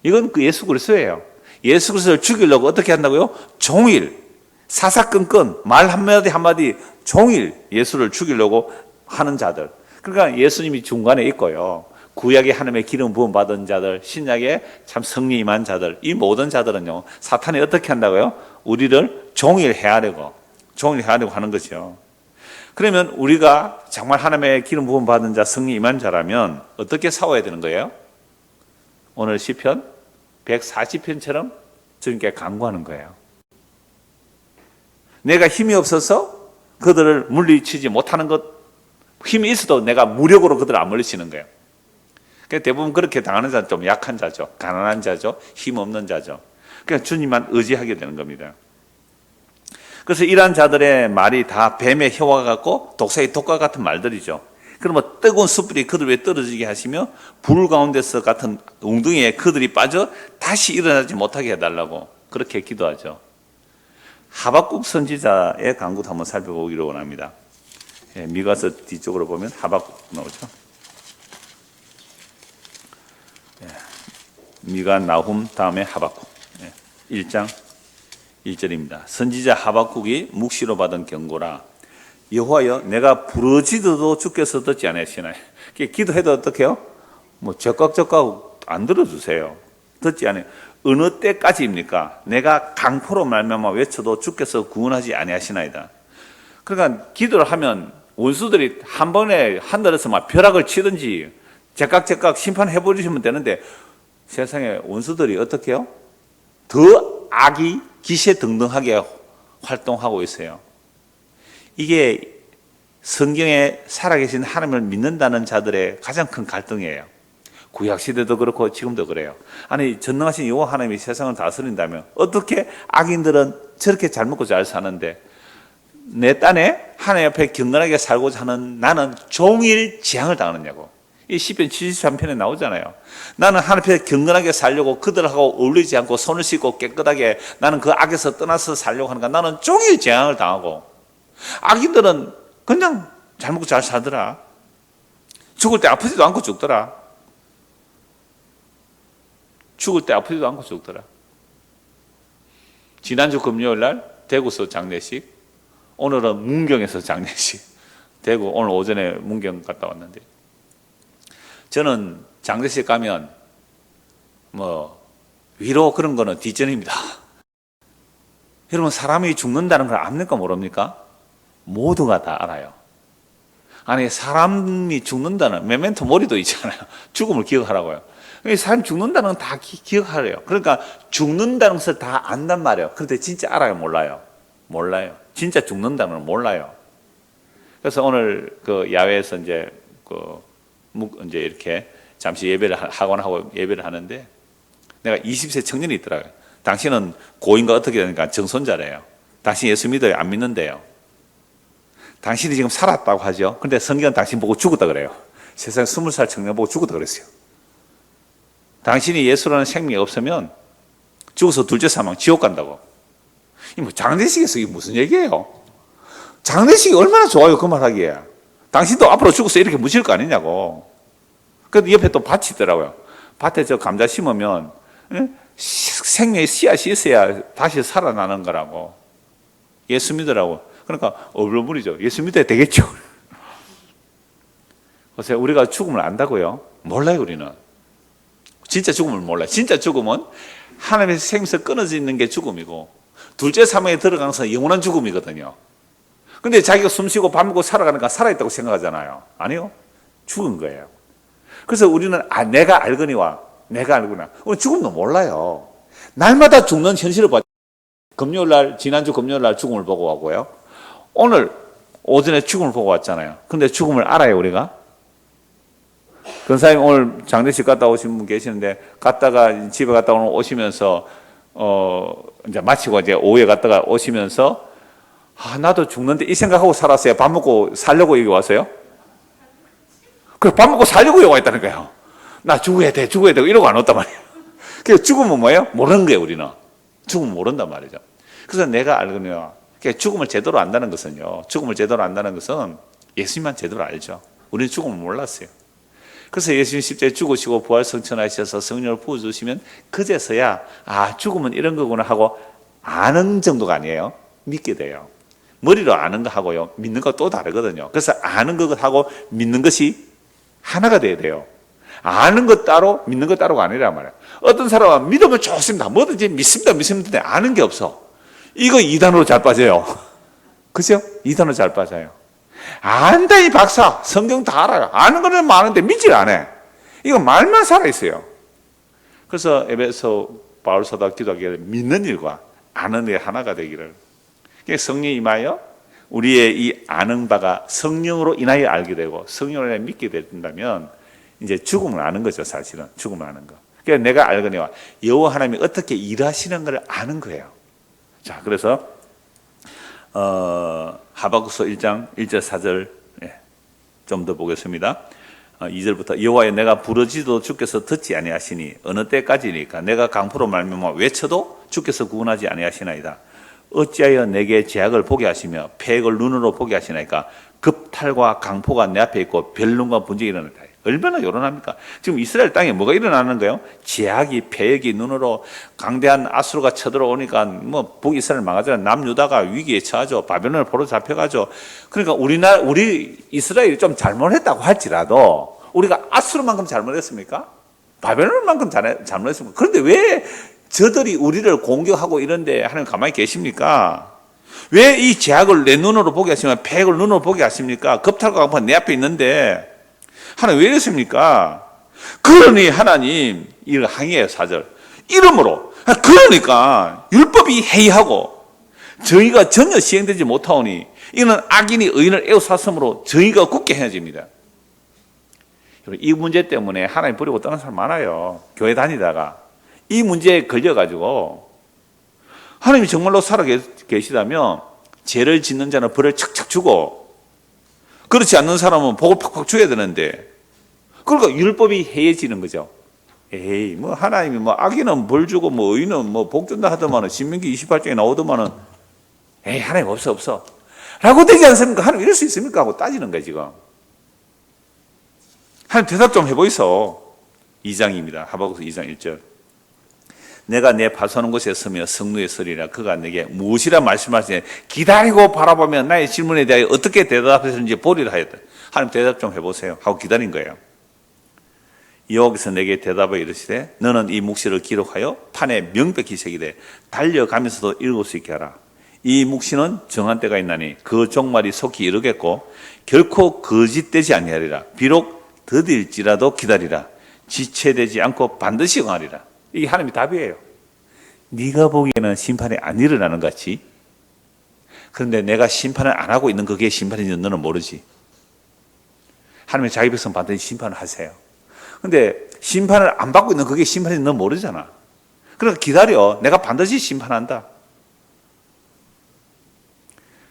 이건 그 예수 그리스도예요. 예수 그리스도를 죽이려고 어떻게 한다고요? 종일. 사사건건 말 한마디 종일 예수를 죽이려고 하는 자들. 그러니까 예수님이 중간에 있고요, 구약의 하나님의 기름 부음 받은 자들, 신약의 참 성리 임한 자들, 이 모든 자들은요, 사탄이 어떻게 한다고요? 우리를 종일 헤아려고 하는 거죠. 그러면 우리가 정말 하나님의 기름 부음 받은 자, 성리 임한 자라면 어떻게 싸워야 되는 거예요? 오늘 시편 140편처럼 주님께 간구하는 거예요. 내가 힘이 없어서 그들을 물리치지 못하는 것, 힘이 있어도 내가 무력으로 그들을 안 물리치는 거예요. 대부분 그렇게 당하는 자는 좀 약한 자죠. 가난한 자죠. 힘 없는 자죠. 그러니까 주님만 의지하게 되는 겁니다. 그래서 이러한 자들의 말이 다 뱀의 혀와 같고 독사의 독과 같은 말들이죠. 그러면 뜨거운 숯불이 그들 위에 떨어지게 하시며 불 가운데서 같은 웅덩이에 그들이 빠져 다시 일어나지 못하게 해달라고 그렇게 기도하죠. 하박국 선지자의 간구도 한번 살펴보기로 원합니다. 미가서 뒤쪽으로 보면 하박국 나오죠. 미가, 나훔, 다음에 하박국. 1장 1절입니다. 선지자 하박국이 묵시로 받은 경고라. 여호와여, 내가 부르짖어도 주께서 듣지 않으시나요? 기도해도 어떻게 해요? 뭐 적각적각 안 들어주세요. 듣지 않아요. 어느 때까지입니까? 내가 강포로 말미암아 외쳐도 주께서 구원하지 아니하시나이다. 그러니까 기도를 하면 원수들이 한 번에 하늘에서 막 벼락을 치든지 제깍제깍 심판해 버리시면 되는데, 세상에 원수들이 어떻게 해요? 더 악이 기세등등하게 활동하고 있어요. 이게 성경에 살아계신 하나님을 믿는다는 자들의 가장 큰 갈등이에요. 구약시대도 그렇고 지금도 그래요. 아니, 전능하신 여호와 하나님이 세상을 다스린다면 어떻게 악인들은 저렇게 잘 먹고 잘 사는데 내 딴에 하나님 앞에 경건하게 살고자 하는 나는 종일 재앙을 당하느냐고. 이 시편 73편에 나오잖아요. 나는 하나님 앞에 경건하게 살려고 그들하고 어울리지 않고 손을 씻고 깨끗하게 나는 그 악에서 떠나서 살려고 하는가. 나는 종일 재앙을 당하고, 악인들은 그냥 잘 먹고 잘 살더라. 죽을 때 아프지도 않고 죽더라. 지난주 금요일 날 대구서 장례식, 오늘은 문경에서 장례식. 대구 오늘 오전에 문경 갔다 왔는데, 저는 장례식 가면 뭐 위로 그런 거는 뒷전입니다. 여러분, 사람이 죽는다는 걸 압니까 모릅니까? 모두가 다 알아요. 아니, 사람이 죽는다는, 메멘토 모리도 있잖아요. 죽음을 기억하라고요. 사람이 죽는다는 건 다 기억하래요. 그러니까 죽는다는 것을 다 안단 말이에요. 그런데 진짜 알아요? 몰라요? 몰라요. 진짜 죽는다는 걸 몰라요. 그래서 오늘 그 야외에서 이제 이제 이렇게 잠시 예배를 하고 예배를 하는데 내가 20세 청년이 있더라고요. 당신은 고인과 어떻게 되니까 정손자래요. 당신 예수 믿어요? 안 믿는데요? 당신이 지금 살았다고 하죠. 근데 성경은 당신 보고 죽었다 그래요. 세상 20살 청년 보고 죽었다 그랬어요. 당신이 예수라는 생명이 없으면 죽어서 둘째 사망 지옥 간다고. 이 뭐 장례식에서 이게 무슨 얘기예요? 장례식이 얼마나 좋아요, 그 말 하기에. 당신도 앞으로 죽어서 이렇게 묻힐 거 아니냐고. 근데 옆에 또 밭이 있더라고요. 밭에 저 감자 심으면 생명의 씨앗이 있어야 다시 살아나는 거라고. 예수 믿으라고. 그러니까 얼굴물이죠. 예수 믿어야 되겠죠. 그래서 우리가 죽음을 안다고요? 몰라요, 우리는. 진짜 죽음을 몰라요. 진짜 죽음은 하나님의 생명에서 끊어져 있는 게 죽음이고 둘째 사망에 들어가는 것은 영원한 죽음이거든요. 근데 자기가 숨쉬고 밥 먹고 살아가니까 살아있다고 생각하잖아요. 아니요. 죽은 거예요. 그래서 우리는 내가 알거니와 내가 알구나. 우리 죽음도 몰라요. 날마다 죽는 현실을 봐. 금요일날, 지난주 금요일날 죽음을 보고 왔고요. 오늘 오전에 죽음을 보고 왔잖아요. 근데 죽음을 알아요, 우리가? 권사님 오늘 장례식 갔다 오신 분 계시는데 갔다가 집에 갔다 오시면서 이제 마치고 이제 오후에 갔다가 오시면서 나도 죽는데 이 생각하고 살았어요. 밥 먹고 살려고 여기 왔어요? 그래, 밥 먹고 살려고 여기 왔다니까요. 나 죽어야 돼 이러고 안 왔단 말이에요. 그래서 죽음은 뭐예요? 모르는 거예요, 우리는. 죽음은 모른단 말이죠. 그래서 내가 알거든요. 죽음을 제대로 안다는 것은요. 죽음을 제대로 안다는 것은 예수님만 제대로 알죠. 우리는 죽음을 몰랐어요. 그래서 예수님 십자가에 죽으시고 부활 성천하셔서 성령을 부어주시면 그제서야 죽음은 이런 거구나 하고 아는 정도가 아니에요. 믿게 돼요. 머리로 아는 거 하고요. 믿는 거 또 다르거든요. 그래서 아는 것하고 믿는 것이 하나가 돼야 돼요. 아는 것 따로 믿는 것 따로가 아니란 말이에요. 어떤 사람은 믿으면 좋습니다. 뭐든지 믿습니다. 아는 게 없어. 이거 2단으로 잘 빠져요. 그죠? 2단으로 잘 빠져요. 안다 이 박사. 성경 다 알아요. 아는 거는 많은데 믿질 않아. 이거 말만 살아있어요. 그래서 에베소 바울 사도가 기도하기를 믿는 일과 아는 일 하나가 되기를. 성령이 임하여 우리의 이 아는 바가 성령으로 인하여 알게 되고 성령으로 인하여 믿게 된다면 이제 죽음을 아는 거죠. 사실은 죽음을 아는 거. 그러니까 내가 알거니와 여호와 하나님이 어떻게 일하시는 걸 아는 거예요. 자, 그래서 하박국서 1장 1절 4절 좀 더 보겠습니다. 2절부터 여호와여 내가 부르짖어도 주께서 듣지 아니하시니 어느 때까지니까 내가 강포로 말미암아 외쳐도 주께서 구원하지 아니하시나이다. 어찌하여 내게 죄악을 보게 하시며 패액을 눈으로 보게 하시나이까. 급탈과 강포가 내 앞에 있고 변론과 분쟁이 일어났다. 얼마나 요란합니까? 지금 이스라엘 땅에 뭐가 일어나는 거예요? 죄악이 패액이 눈으로 강대한 아수르가 쳐들어오니까 뭐 북이스라엘 망하잖아요. 남유다가 위기에 처하죠. 바벨론을 포로 잡혀가죠. 그러니까 우리 이스라엘이 좀 잘못했다고 할지라도 우리가 아수르만큼 잘못했습니까? 바벨론만큼 잘못했습니까? 그런데 왜 저들이 우리를 공격하고 이런데 하나님 가만히 계십니까? 왜 이 죄악을 내 눈으로 보게 하시면 패액을 눈으로 보게 하십니까? 겁탈과 강포가 내 앞에 있는데 하나님 왜 이랬습니까? 그러니 하나님 이걸 항의해요. 4절 이러므로 그러니까 율법이 해이하고 저희가 전혀 시행되지 못하오니 이는 악인이 의인을 애워쌌으므로 저희가 굳게 해야집니다. 이 문제 때문에 하나님 버리고 떠난 사람 많아요. 교회 다니다가 이 문제에 걸려가지고 하나님이 정말로 살아 계시다면 죄를 짓는 자는 벌을 척척 주고 그렇지 않는 사람은 복을 팍팍 줘야 되는데 그러니까 율법이 해해지는 거죠. 에이 뭐 하나님이 뭐 악인은 벌 주고 뭐 의인은 뭐 복 준다 하더만은 신명기 28장에 나오더만은 에이 하나님 없어 라고 되지 않습니까? 하나님 이럴 수 있습니까? 하고 따지는 거예요 지금. 하나님 대답 좀 해보이소. 2장입니다. 하박국서 2장 1절 내가 내 파수하는 곳에 서며 성루에 서리라. 그가 내게 무엇이라 말씀하시니 기다리고 바라보면 나의 질문에 대하여 어떻게 대답하셨는지 보리라 하였다. 하나님 대답 좀 해보세요 하고 기다린 거예요. 여호와께서 내게 대답하여 이르시되 너는 이 묵시를 기록하여 판에 명백히 새기되 달려가면서도 읽을 수 있게 하라. 이 묵시는 정한 때가 있나니 그 종말이 속히 이르겠고 결코 거짓되지 아니하리라. 비록 더딜지라도 기다리라. 지체되지 않고 반드시 응하리라. 이게 하나님의 답이에요. 네가 보기에는 심판이 안 일어나는 것 같이, 그런데 내가 심판을 안 하고 있는 그게 심판인지 너는 모르지. 하나님의 자기 백성 반드시 심판을 하세요. 근데 심판을 안 받고 있는 그게 심판인지 너는 모르잖아. 그러니까 기다려. 내가 반드시 심판한다.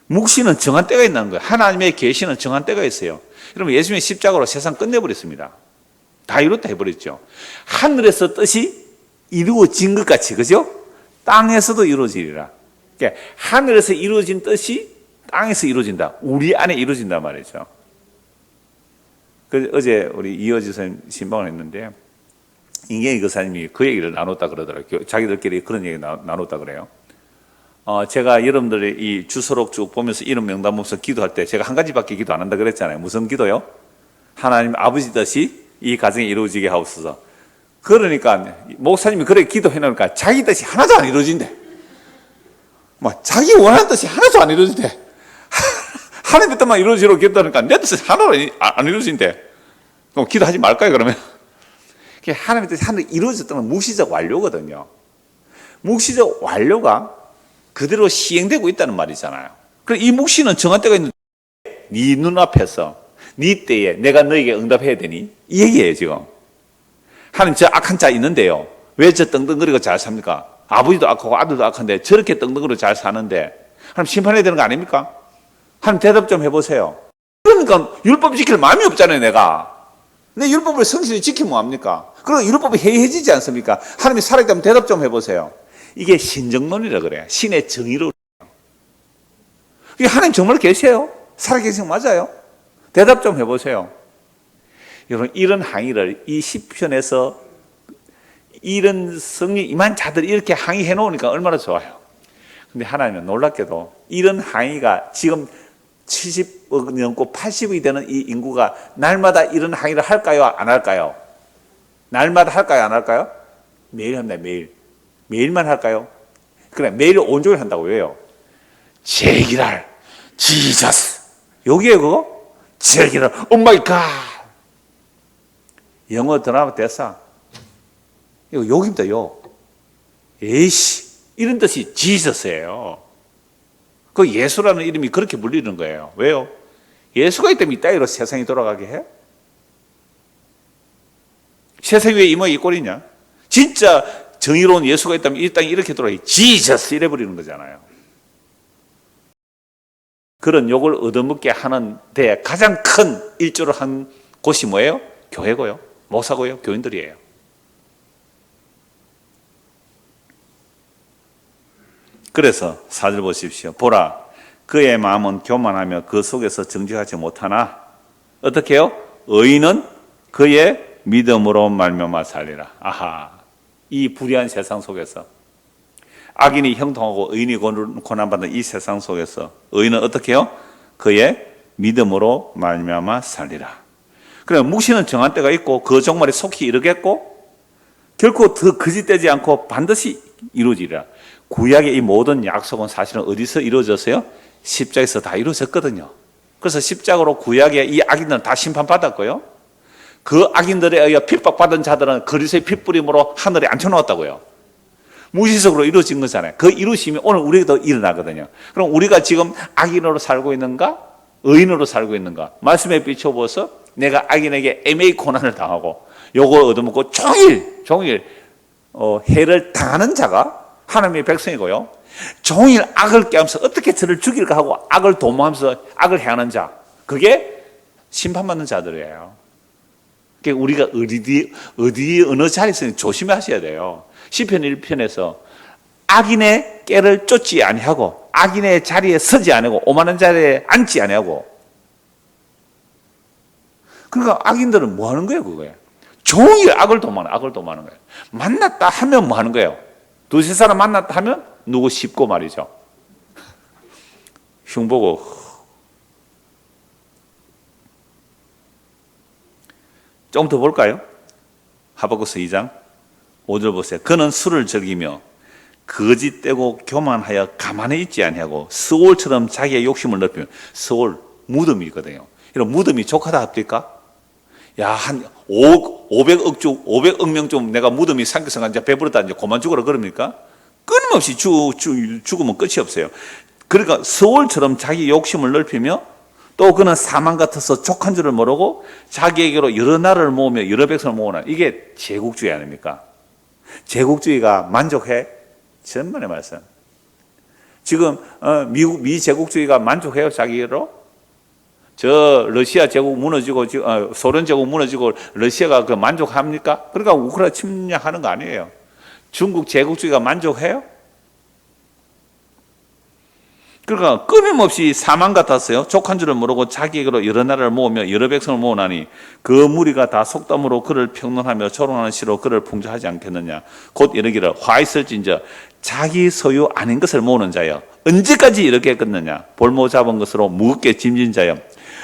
묵시는 정한 때가 있는 거예요. 하나님의 계시는 정한 때가 있어요. 여러분, 예수님의 십자가로 세상 끝내버렸습니다. 다 이뤘다 해버렸죠. 하늘에서 뜻이 이루어진 것 같이, 그죠? 땅에서도 이루어지리라. 그러니까 하늘에서 이루어진 뜻이 땅에서 이루어진다. 우리 안에 이루어진단 말이죠. 어제 우리 이어지 선생님 신방을 했는데, 인경이 교사님이 그 얘기를 나눴다 그러더라고요. 자기들끼리 그런 얘기 나눴다 그래요. 제가 여러분들의 이 주소록 쭉 보면서 이름 명단 보면서 기도할 때 제가 한 가지밖에 기도 안 한다 그랬잖아요. 무슨 기도요? 하나님 아버지 뜻이 이 가정에 이루어지게 하옵소서. 그러니까 목사님이 그렇게 기도해 놓으니까 자기 뜻이 하나도 안 이루어진대. 막 자기 원하는 뜻이 하나도 안 이루어진대. 하나님 뜻만 이루어지려고 기도하니까 내 뜻이 하나도 안 이루어진대. 그럼 기도하지 말까요, 그러면? 하나님의 뜻이 하나도 이루어졌다는 묵시적 완료거든요. 묵시적 완료가 그대로 시행되고 있다는 말이잖아요. 그럼 이 묵시는 정한 때가 있는데 네 눈앞에서 네 때에 내가 너에게 응답해야 되니? 이 얘기예요, 지금. 하나님, 저 악한 자 있는데요. 왜 저 떵떵거리고 잘 삽니까? 아버지도 악하고 아들도 악한데 저렇게 떵떵거리고 잘 사는데 하나님 심판해야 되는 거 아닙니까? 하나님 대답 좀 해보세요. 그러니까 율법 지킬 마음이 없잖아요, 내가. 내 율법을 성실히 지키면 뭐합니까? 그럼 율법이 해이해지지 않습니까? 하나님이 살아있다면 대답 좀 해보세요. 이게 신정론이라 그래요. 신의 정의로. 이게 하나님 정말 계세요? 살아계신 거 맞아요? 대답 좀 해보세요. 여러분, 이런 항의를 이 시편에서 이런 성령 임한 자들이 이렇게 항의해 놓으니까 얼마나 좋아요. 근데 하나님은 놀랍게도 이런 항의가 지금 70억 넘고 80억이 되는 이 인구가 날마다 이런 항의를 할까요? 안 할까요? 날마다 할까요? 안 할까요? 매일 합니다. 매일. 매일만 할까요? 그래, 매일 온종일 한다고. 왜요? 제기랄 지저스. 여기에 그거? 제기랄 오마이갓. 영어 드라마 대사. 이거 욕입니다, 욕. 에이씨. 이런 뜻이 지저스예요. 그 예수라는 이름이 그렇게 불리는 거예요. 왜요? 예수가 있다면 이 따위로 세상이 돌아가게 해? 세상이 왜 이 모양 이 꼴이냐? 진짜 정의로운 예수가 있다면 이 땅이 이렇게 돌아가게 지저스 이래버리는 거잖아요. 그런 욕을 얻어먹게 하는 데 가장 큰 일조를 한 곳이 뭐예요? 교회고요. 목사고요. 교인들이에요. 그래서 4절 보십시오. 보라, 그의 마음은 교만하며 그 속에서 정직하지 못하나 어떻게 해요? 의인은 그의 믿음으로 말미암아 살리라. 아하, 이 불의한 세상 속에서 악인이 형통하고 의인이 고난받는 이 세상 속에서 의인은 어떻게 해요? 그의 믿음으로 말미암아 살리라. 그래, 묵시는 정한 때가 있고 그 종말이 속히 이르겠고 결코 더 거짓되지 않고 반드시 이루어지리라. 구약의 이 모든 약속은 사실은 어디서 이루어졌어요? 십자가에서 다 이루어졌거든요. 그래서 십자가로 구약의 이 악인들은 다 심판받았고요. 그 악인들에 의해 핍박받은 자들은 그리스도의 핏부림으로 하늘에 앉혀놓았다고요. 무시적으로 이루어진 거잖아요. 그 이루심이 오늘 우리에게도 일어나거든요. 그럼 우리가 지금 악인으로 살고 있는가? 의인으로 살고 있는가? 말씀에 비춰보아서 내가 악인에게 애매히 고난을 당하고 요걸 얻어먹고 종일 해를 당하는 자가 하나님의 백성이고요. 종일 악을 꾀하면서 어떻게 저를 죽일까 하고 악을 도모하면서 악을 행하는 자, 그게 심판받는 자들이에요. 그러니까 우리가 어디 어느 자리에서 조심하셔야 돼요. 시편 1편에서 악인의 꾀를 쫓지 아니하고 악인의 자리에 서지 아니하고 오만한 자리에 앉지 아니하고. 그러니까 악인들은 뭐 하는 거예요, 그거예요? 종일 악을 도모하는 거예요. 만났다 하면 뭐 하는 거예요? 두세 사람 만났다 하면 누구 씹고 말이죠. 흉보고. 좀 더 볼까요? 하박국서 2장 5절 보세요. 그는 술을 즐기며 거짓되고 교만하여 가만히 있지 아니하고 스올처럼 자기의 욕심을 넓히면 스올 무덤이거든요. 이런 무덤이 족하다 합니까? 야, 한 500억 명쯤 내가 무덤이 삼켜서 이제 배부르다 이제 그만 죽어라 그럽니까? 끊임없이 죽으면 끝이 없어요. 그러니까 스올처럼 자기 욕심을 넓히며 또 그는 사망 같아서 족한 줄을 모르고 자기에게로 여러 나라를 모으며 여러 백성을 모으나 이게 제국주의 아닙니까? 제국주의가 만족해? 전만의 말씀. 지금 미 제국주의가 만족해요? 자기로? 저 러시아 제국 무너지고 소련 제국 무너지고 러시아가 그 만족합니까? 그러니까 우크라이나 침략하는 거 아니에요. 중국 제국주의가 만족해요? 그러니까 끊임없이 사망 같았어요. 족한 줄을 모르고 자기에게로 여러 나라를 모으며 여러 백성을 모으나니 그 무리가 다 속담으로 그를 평론하며 조롱하는 시로 그를 풍조하지 않겠느냐. 곧 이르기를 화 있을진저 자기 소유 아닌 것을 모으는 자여 언제까지 이렇게 했겠느냐. 볼모 잡은 것으로 무겁게 짐진 자여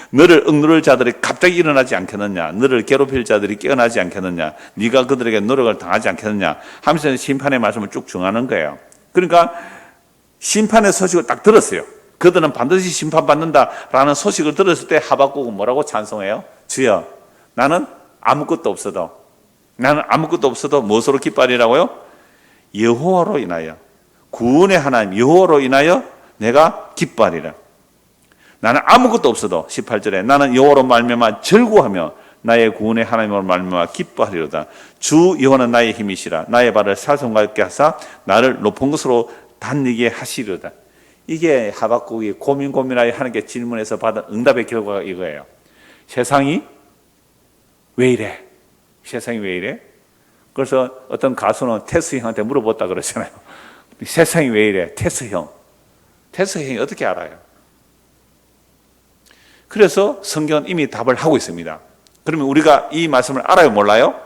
너를 억누를 자들이 갑자기 일어나지 않겠느냐. 너를 괴롭힐 자들이 깨어나지 않겠느냐. 네가 그들에게 노력을 당하지 않겠느냐 하면서 심판의 말씀을 쭉 정하는 거예요. 그러니까 심판의 소식을 딱 들었어요. 그들은 반드시 심판받는다라는 소식을 들었을 때 하박국은 뭐라고 찬송해요? 주여 나는 아무것도 없어도 무엇으로 기뻐하리라고요? 여호와로 인하여 구원의 하나님 여호와로 인하여 내가 기뻐하리라. 나는 아무것도 없어도 18절에 나는 여호와로 말미암아 즐거워하며 나의 구원의 하나님으로 말미암아 기뻐하리로다. 주 여호와는 나의 힘이시라. 나의 발을 살성갈게 하사 나를 높은 곳으로 다니게 하시리로다. 이게 하박국이 고민하여 하나님께 질문해서 받은 응답의 결과가 이거예요. 세상이 왜 이래? 세상이 왜 이래? 그래서 어떤 가수는 테스 형한테 물어봤다 그러잖아요. 세상이 왜 이래? 테스 형이 어떻게 알아요? 그래서 성경은 이미 답을 하고 있습니다. 그러면 우리가 이 말씀을 알아요? 몰라요?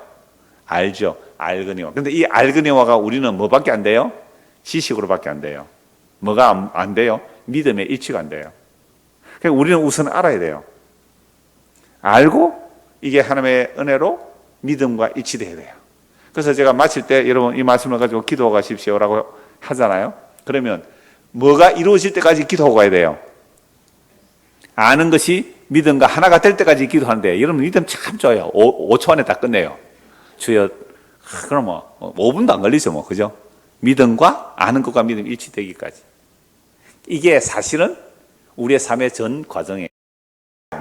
알죠. 알거니와. 그런데 이 알거니와가 우리는 뭐밖에 안 돼요? 지식으로밖에 안 돼요. 뭐가 안 돼요? 믿음의 일치가 안 돼요. 그러니까 우리는 우선 알아야 돼요. 알고 이게 하나님의 은혜로 믿음과 일치돼야 돼요. 그래서 제가 마칠 때 여러분 이 말씀을 가지고 기도하고 가십시오라고 하잖아요. 그러면 뭐가 이루어질 때까지 기도하고 가야 돼요? 아는 것이 믿음과 하나가 될 때까지 기도하는데 여러분 믿음 참 좋아요. 5초 안에 다 끝내요. 주여 그럼 뭐 5분도 안 걸리죠 뭐 그죠? 믿음과 아는 것과 믿음 일치되기까지. 이게 사실은 우리의 삶의 전 과정이에요.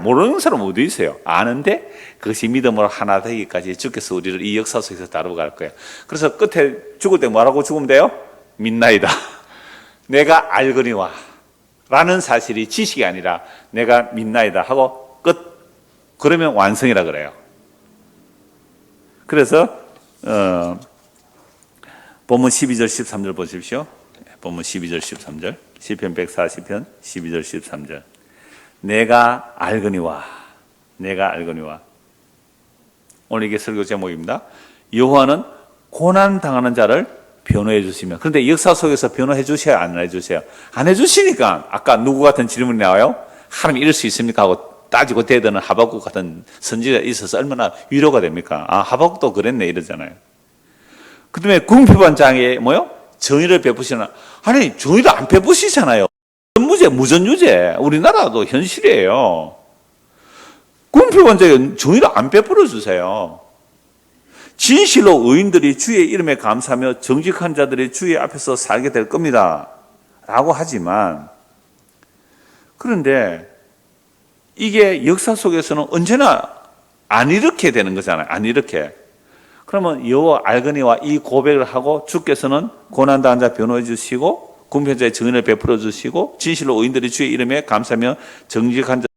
모르는 사람 어디 있어요? 아는데 그것이 믿음으로 하나 되기까지 주께서 우리를 이 역사 속에서 다루고 갈 거예요. 그래서 끝에 죽을 때 뭐라고 죽으면 돼요? 믿나이다. 내가 알거니와 라는 사실이 지식이 아니라 내가 믿나이다 하고 끝. 그러면 완성이라 그래요. 그래서 본문 12절 13절 보십시오. 본문 12절 13절 시편 140편 12절 13절 내가 알거니와 오늘 이게 설교 제목입니다. 여호와는 고난당하는 자를 변호해 주시며 그런데 역사 속에서 변호해 주셔요? 안 해주세요? 안 해주시니까 아까 누구 같은 질문이 나와요? 하나님 이럴 수 있습니까? 하고 따지고 대드는 하박국 같은 선지자가 있어서 얼마나 위로가 됩니까? 아 하박국도 그랬네 이러잖아요. 그 다음에 궁핍한 자에게 뭐요? 정의를 베푸시나. 아니 정의를 안 베푸시잖아요. 무전유죄 우리나라도 현실이에요. 궁핍한 자에게 정의를 안 베풀어 주세요. 진실로 의인들이 주의 이름에 감사하며 정직한 자들이 주의 앞에서 살게 될 겁니다 라고 하지만 그런데 이게 역사 속에서는 언제나 안 이렇게 되는 거잖아요. 안 이렇게. 그러면 여호와 알거니와 이 고백을 하고 주께서는 고난당한 자 변호해 주시고 궁핍자의 정의를 베풀어 주시고 진실로 의인들이 주의 이름에 감사하며 정직한 자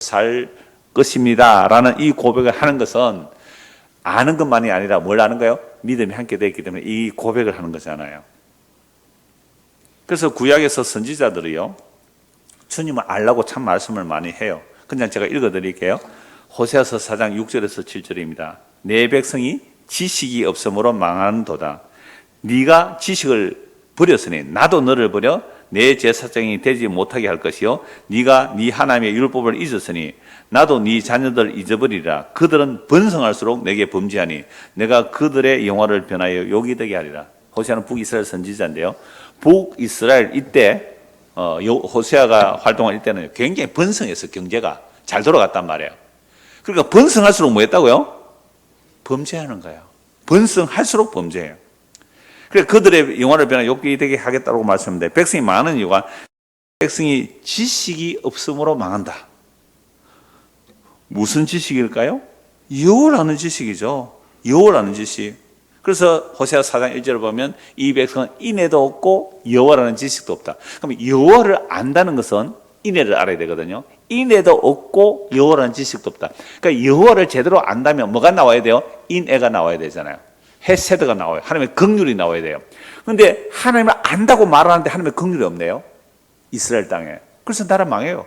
살 것입니다 라는 이 고백을 하는 것은 아는 것만이 아니라 뭘 아는 거예요? 믿음이 함께 되어 있기 때문에 이 고백을 하는 거잖아요. 그래서 구약에서 선지자들이요 주님을 알라고 참 말씀을 많이 해요. 그냥 제가 읽어드릴게요. 호세아서 4장 6절에서 7절입니다. 내 백성이 지식이 없으므로 망하는도다. 네가 지식을 버렸으니 나도 너를 버려 내 제사장이 되지 못하게 할 것이요 네가 네 하나님의 율법을 잊었으니 나도 네 자녀들을 잊어버리라. 그들은 번성할수록 내게 범죄하니 내가 그들의 영화를 변하여 욕이 되게 하리라. 호세아는 북이스라엘 선지자인데요. 북이스라엘 이때 호세아가 활동할 이때는 굉장히 번성해서 경제가 잘 돌아갔단 말이에요. 그러니까 번성할수록 뭐 했다고요? 범죄하는 거예요. 번성할수록 범죄해요. 그래서 그들의 영화를 변화 욕되게 되게 하겠다고 말씀합니다. 백성이 많은 이유가 백성이 지식이 없음으로 망한다. 무슨 지식일까요? 여호라는 지식이죠. 여호라는 지식. 그래서 호세아 4장 1절을 보면 이 백성은 인애도 없고 여호와라는 지식도 없다. 그럼 여호와를 안다는 것은 인애를 알아야 되거든요. 인애도 없고 여호와라는 지식도 없다. 그러니까 여호와를 제대로 안다면 뭐가 나와야 돼요? 인애가 나와야 되잖아요. 헤세드가 나와요. 하나님의 긍휼이 나와야 돼요. 그런데 하나님을 안다고 말하는데 하나님의 긍휼이 없네요. 이스라엘 땅에. 그래서 나라 망해요.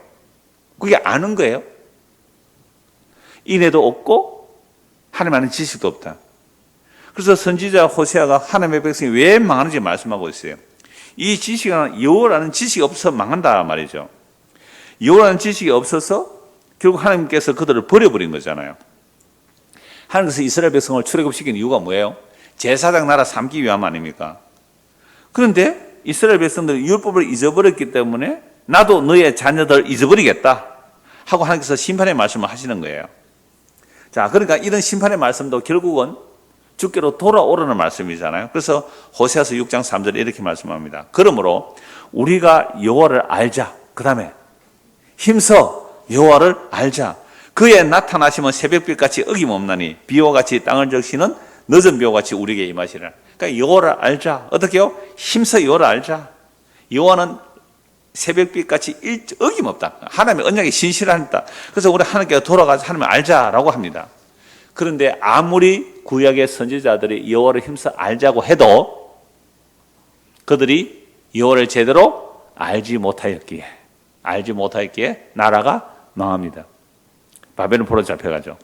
그게 아는 거예요. 인애도 없고 하나님 아는 지식도 없다. 그래서 선지자 호세아가 하나님의 백성이 왜 망하는지 말씀하고 있어요. 이 지식은 여호와라는 지식이 없어서 망한다 말이죠. 여호와라는 지식이 없어서 결국 하나님께서 그들을 버려버린 거잖아요. 하나님께서 이스라엘 백성을 출애굽시킨 이유가 뭐예요? 제사장 나라 삼기 위함 아닙니까? 그런데 이스라엘 백성들이 율법을 잊어버렸기 때문에 나도 너의 자녀들 잊어버리겠다 하고 하나님께서 심판의 말씀을 하시는 거예요. 자, 그러니까 이런 심판의 말씀도 결국은 주께로 돌아오라는 말씀이잖아요. 그래서 호세아서 6장 3절에 이렇게 말씀합니다. 그러므로 우리가 여호와를 알자. 그 다음에 힘써 여호와를 알자. 그의 나타나심은 새벽빛같이 어김없나니 비와 같이 땅을 적시는 늦은 비와 같이 우리에게 임하시리라. 그러니까 여호와를 알자. 어떻게요? 힘써 여호와를 알자. 여호와는 새벽빛같이 어김없다. 하나님의 언약이 신실하다. 그래서 우리 하나님께 돌아가서 하나님을 알자라고 합니다. 그런데 아무리 구약의 선지자들이 여호와를 힘써 알자고 해도 그들이 여호와를 제대로 알지 못하였기에 나라가 망합니다. 바벨론 포로 잡혀가죠.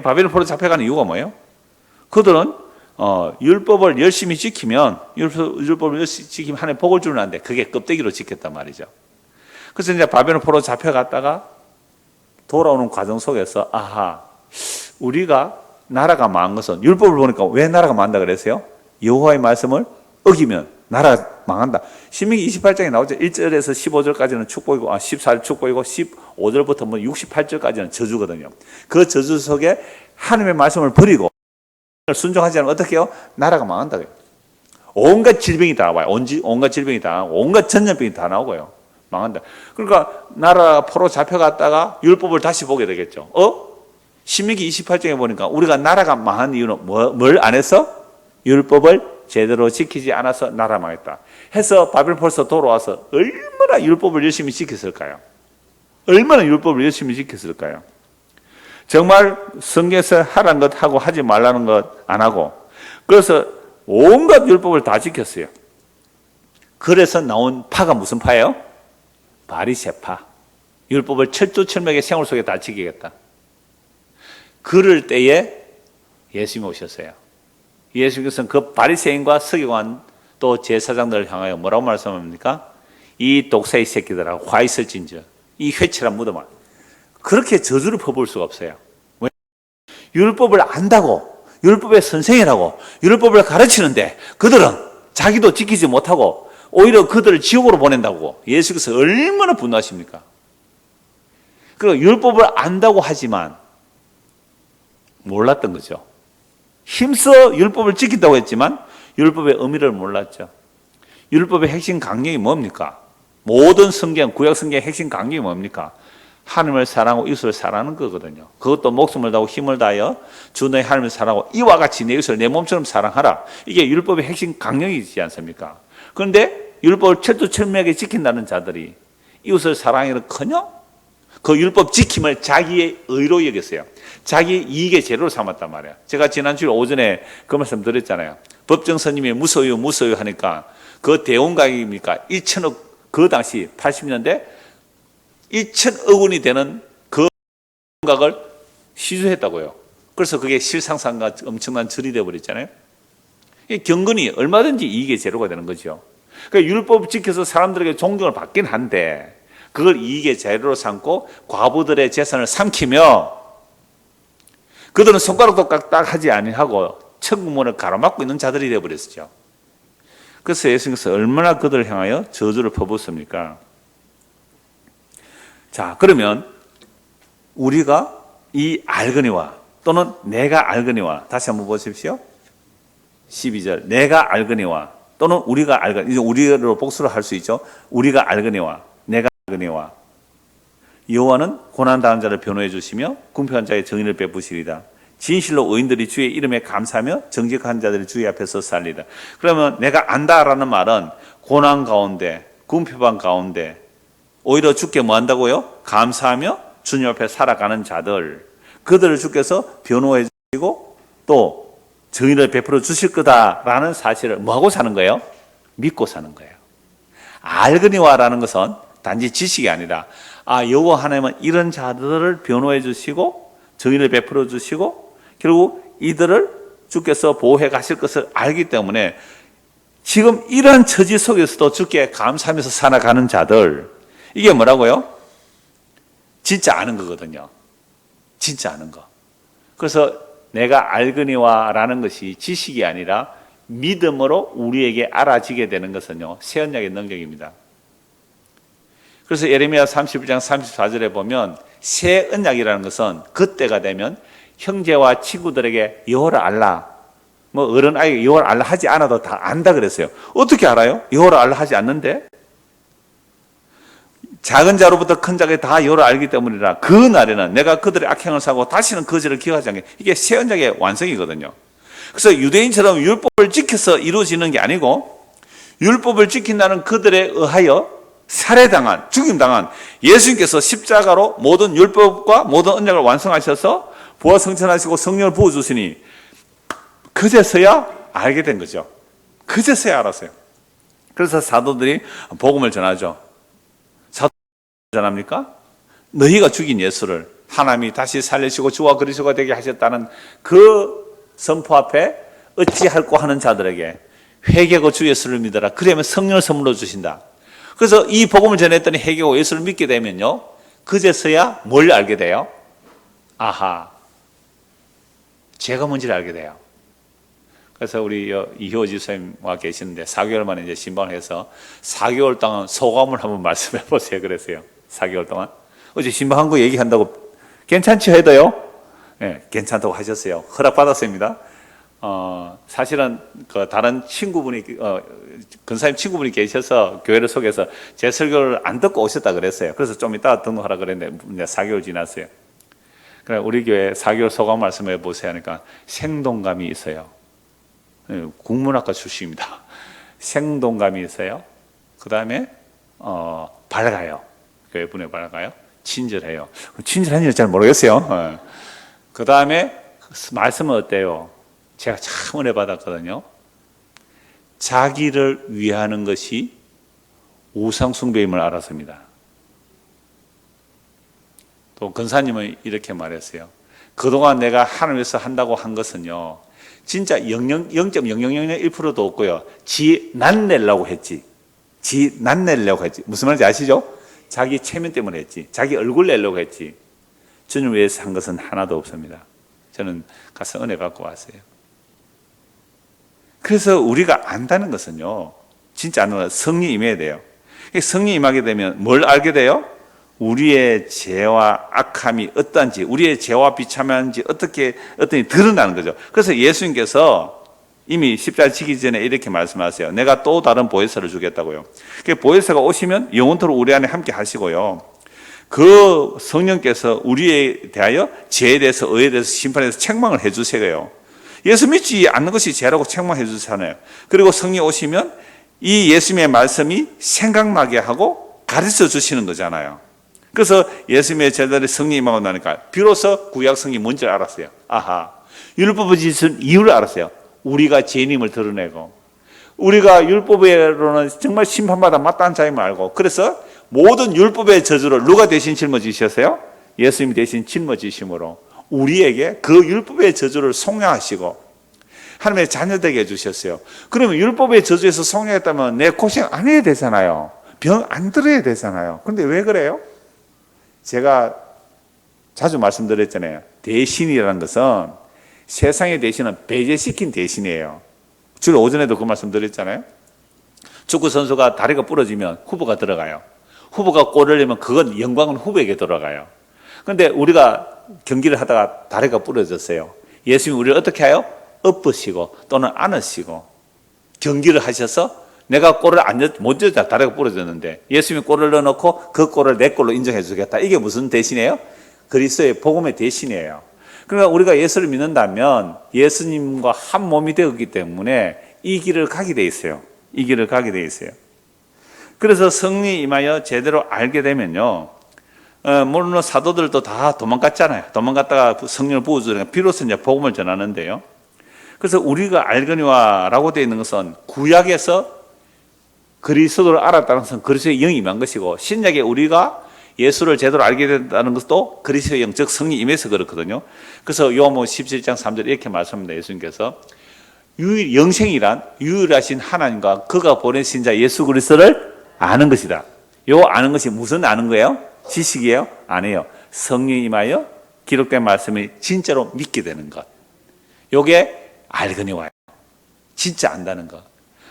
바벨론 포로 잡혀가는 이유가 뭐예요? 그들은 율법을 열심히 지키면 율법을 열심히 지키면 하나님 복을 주는데 그게 껍데기로 지켰단 말이죠. 그래서 이제 바벨론 포로 잡혀갔다가 돌아오는 과정 속에서 아하, 우리가 나라가 망한 것은 율법을 보니까 왜 나라가 망한다 그랬어요? 여호와의 말씀을 어기면 나라가 망한다. 신명기 28장에 나오죠. 1절에서 15절까지는 축복이고 14절 축복이고 15절부터 68절까지는 저주거든요. 그 저주 속에 하나님의 말씀을 버리고 순종하지 않으면 어떻게 해요? 나라가 망한다. 온갖 질병이 다 나와요. 온갖 질병이 다 나오고 온갖 전염병이 다 나오고요. 망한다. 그러니까 나라 포로 잡혀갔다가 율법을 다시 보게 되겠죠. 신명기 28장에 보니까 우리가 나라가 망한 이유는 뭘 안 해서? 율법을 제대로 지키지 않아서 나라 망했다. 해서 바벨론 포로에서 돌아와서 얼마나 율법을 열심히 지켰을까요? 얼마나 율법을 열심히 지켰을까요? 정말 성경에서 하라는 것 하고 하지 말라는 것 안 하고 그래서 온갖 율법을 다 지켰어요. 그래서 나온 파가 무슨 파예요? 바리새파. 율법을 철두철미하게 생활 속에 다 지키겠다. 그럴 때에 예수님이 오셨어요. 예수님께서는 그 바리새인과 서기관 또 제사장들을 향하여 뭐라고 말씀합니까? 이 독사의 새끼들아 화 있을진저 이 회칠한 무덤아. 그렇게 저주를 퍼부을 수가 없어요. 왜? 율법을 안다고 율법의 선생이라고 율법을 가르치는데 그들은 자기도 지키지 못하고 오히려 그들을 지옥으로 보낸다고 예수께서 얼마나 분노하십니까? 그리고 율법을 안다고 하지만 몰랐던 거죠. 힘써 율법을 지킨다고 했지만 율법의 의미를 몰랐죠. 율법의 핵심 강령이 뭡니까? 모든 성경, 구약 성경의 핵심 강령이 뭡니까? 하나님을 사랑하고 이웃을 사랑하는 거거든요. 그것도 목숨을 다하고 힘을 다하여 주 너의 하나님을 사랑하고 이와 같이 내 이웃을 내 몸처럼 사랑하라. 이게 율법의 핵심 강령이지 않습니까? 그런데 율법을 철두철미하게 지킨다는 자들이 이웃을 사랑하기는커녕 그 율법 지킴을 자기의 의로 여겼어요. 자기 이익의 재료로 삼았단 말이에요. 제가 지난주에 오전에 그 말씀 드렸잖아요. 법정스님이 무서워요 무서워요 하니까 그 대원가액입니까? 1천억 그 당시 80년대 1천억 원이 되는 그 각을 시주했다고요. 그래서 그게 실상상과 엄청난 절이 되어버렸잖아요. 경건이 얼마든지 이익의 재료가 되는 거죠. 그러니까 율법 지켜서 사람들에게 존경을 받긴 한데 그걸 이익의 재료로 삼고 과부들의 재산을 삼키며 그들은 손가락도 까딱하지 아니하고 천국문을 가로막고 있는 자들이 되어버렸죠. 그래서 예수님께서 얼마나 그들을 향하여 저주를 퍼붓습니까? 자, 그러면 우리가 이 알거니와 또는 내가 알거니와 다시 한번 보십시오. 12절 내가 알거니와 또는 우리가 알거니, 이제 우리로 복수를 할 수 있죠. 우리가 알거니와 내가 알거니와 여호와는 고난당한 자를 변호해 주시며 궁핍한 자의 정의를 베푸시리다. 진실로 의인들이 주의 이름에 감사하며 정직한 자들이 주의 앞에서 살리다. 그러면 내가 안다라는 말은 고난 가운데 궁핍한 가운데 오히려 주께 뭐 한다고요? 감사하며 주님 앞에 살아가는 자들, 그들을 주께서 변호해 주시고 또 정의를 베풀어 주실 거다라는 사실을 뭐하고 사는 거예요? 믿고 사는 거예요. 알거니와라는 것은 단지 지식이 아니라 여호와 하나님은 이런 자들을 변호해 주시고 정의를 베풀어 주시고 결국 이들을 주께서 보호해 가실 것을 알기 때문에 지금 이런 처지 속에서도 주께 감사하면서 살아가는 자들, 이게 뭐라고요? 진짜 아는 거거든요. 진짜 아는 거. 그래서 내가 알거니와라는 것이 지식이 아니라 믿음으로 우리에게 알아지게 되는 것은요, 새 언약의 능력입니다. 그래서 예레미야 31장 34절에 보면 새 언약이라는 것은 그때가 되면 형제와 친구들에게 여호와를 알라, 뭐 어른 아이가 여호와를 알라 하지 않아도 다 안다 그랬어요. 어떻게 알아요? 여호와를 알라 하지 않는데? 작은 자로부터 큰 자에게 다 여호와를 알기 때문이라. 그 날에는 내가 그들의 악행을 사고 다시는 그 죄를 기억하지 않게. 이게 새 언약의 완성이거든요. 그래서 유대인처럼 율법을 지켜서 이루어지는 게 아니고 율법을 지킨다는 그들에 의하여 살해당한, 죽임당한 예수님께서 십자가로 모든 율법과 모든 언약을 완성하셔서 부활 성천하시고 성령을 부어주시니 그제서야 알게 된 거죠. 그제서야 알았어요. 그래서 사도들이 복음을 전하죠. 사도들이 전합니까? 너희가 죽인 예수를 하나님이 다시 살리시고 주와 그리스도가 되게 하셨다는 그 선포 앞에 어찌할꼬 하는 자들에게 회개하고 주 예수를 믿어라. 그러면 성령을 선물로 주신다. 그래서 이 복음을 전했더니 회개하고 예수를 믿게 되면요, 그제서야 뭘 알게 돼요? 아하, 죄가 뭔지를 알게 돼요. 그래서 우리 이효 지사님과 계시는데 4개월 만에 이제 신방을 해서 4개월 동안 소감을 한번 말씀해 보세요. 그랬어요. 4개월 동안. 어제 신방한 거 얘기한다고 괜찮지 해도요? 네, 괜찮다고 하셨어요. 허락받았습니다. 사실은 그 다른 친구분이, 근사님 친구분이 계셔서 교회를 속에서 제 설교를 안 듣고 오셨다 그랬어요. 그래서 좀 이따 등록하라 그랬는데 4개월 지났어요. 그래, 우리 교회 4개월 소감 말씀해 보세요 하니까 생동감이 있어요. 국문학과 출신입니다. 생동감이 있어요. 그 다음에 밝아요. 교회 분에 밝아요. 친절해요. 친절한지는 잘 모르겠어요. 그 다음에 말씀은 어때요? 제가 참 은혜 받았거든요. 자기를 위하는 것이 우상 숭배임을 알았습니다. 또 근사님은 이렇게 말했어요. 그동안 내가 하나님에서 한다고 한 것은요, 진짜 0.0001%도 없고요. 지 낫내려고 했지. 지 낫내려고 했지. 무슨 말인지 아시죠? 자기 체면 때문에 했지. 자기 얼굴 내려고 했지. 주님 위해서 한 것은 하나도 없습니다. 저는 가서 은혜 받고 왔어요. 그래서 우리가 안다는 것은요, 진짜 아는 건 성령이 임해야 돼요. 성령이 임하게 되면 뭘 알게 돼요? 우리의 죄와 악함이 어떠한지, 우리의 죄와 비참한지 어떻게 드러나는 거죠. 그래서 예수님께서 이미 십자가 지기 전에 이렇게 말씀하세요. 내가 또 다른 보혜사를 주겠다고요. 보혜사가 오시면 영원토록 우리 안에 함께 하시고요. 그 성령께서 우리에 대하여 죄에 대해서 의에 대해서 심판에 대해서 책망을 해 주세요. 예수 믿지 않는 것이 죄라고 책망해 주잖아요. 그리고 성령 오시면 이 예수님의 말씀이 생각나게 하고 가르쳐 주시는 거잖아요. 그래서 예수님의 제자들이 성령이 임하고 나니까 비로소 구약 성경이 뭔지를 알았어요. 아하, 율법을 지은 이유를 알았어요. 우리가 죄인임을 드러내고 우리가 율법으로는 정말 심판받아 마땅한 자임을 알고, 그래서 모든 율법의 저주를 누가 대신 짊어지셨어요? 예수님이 대신 짊어지심으로 우리에게 그 율법의 저주를 속량하시고 하나님의 자녀되게 해주셨어요. 그러면 율법의 저주에서 속량했다면 내 고생 안 해야 되잖아요. 병 안 들어야 되잖아요. 그런데 왜 그래요? 제가 자주 말씀드렸잖아요. 대신이라는 것은 세상의 대신은 배제시킨 대신이에요. 주로 오전에도 그 말씀 드렸잖아요. 축구 선수가 다리가 부러지면 후보가 들어가요. 후보가 골을 넣으면 그건 영광은 후보에게 돌아가요. 그런데 우리가 경기를 하다가 다리가 부러졌어요. 예수님이 우리를 어떻게 해요? 엎으시고 또는 안으시고 경기를 하셔서 내가 골을 못 넣자 다리가 부러졌는데 예수님이 골을 넣어놓고 그 골을 내 골로 인정해 주겠다. 이게 무슨 대신이에요? 그리스도의 복음의 대신이에요. 그러니까 우리가 예수를 믿는다면 예수님과 한 몸이 되었기 때문에 이 길을 가게 돼 있어요. 이 길을 가게 돼 있어요. 그래서 성령이 임하여 제대로 알게 되면요. 물론 사도들도 다 도망갔잖아요. 도망갔다가 성령을 부어주니까 비로소 이제 복음을 전하는데요. 그래서 우리가 알거니와라고 되어 있는 것은 구약에서 그리스도를 알았다는 것은 그리스도의 영이 임한 것이고 신약에 우리가 예수를 제대로 알게 된다는 것도 그리스도의 영, 즉 성령이 임해서 그렇거든요. 그래서 요한복음 17장 3절 이렇게 말씀합니다. 예수님께서 영생이란 유일하신 하나님과 그가 보내신 자 예수 그리스도를 아는 것이다. 요 아는 것이 무슨 아는 거예요? 지식이에요? 아니에요. 성령이 임하여 기록된 말씀을 진짜로 믿게 되는 것. 요게 알거니와요. 진짜 안다는 것.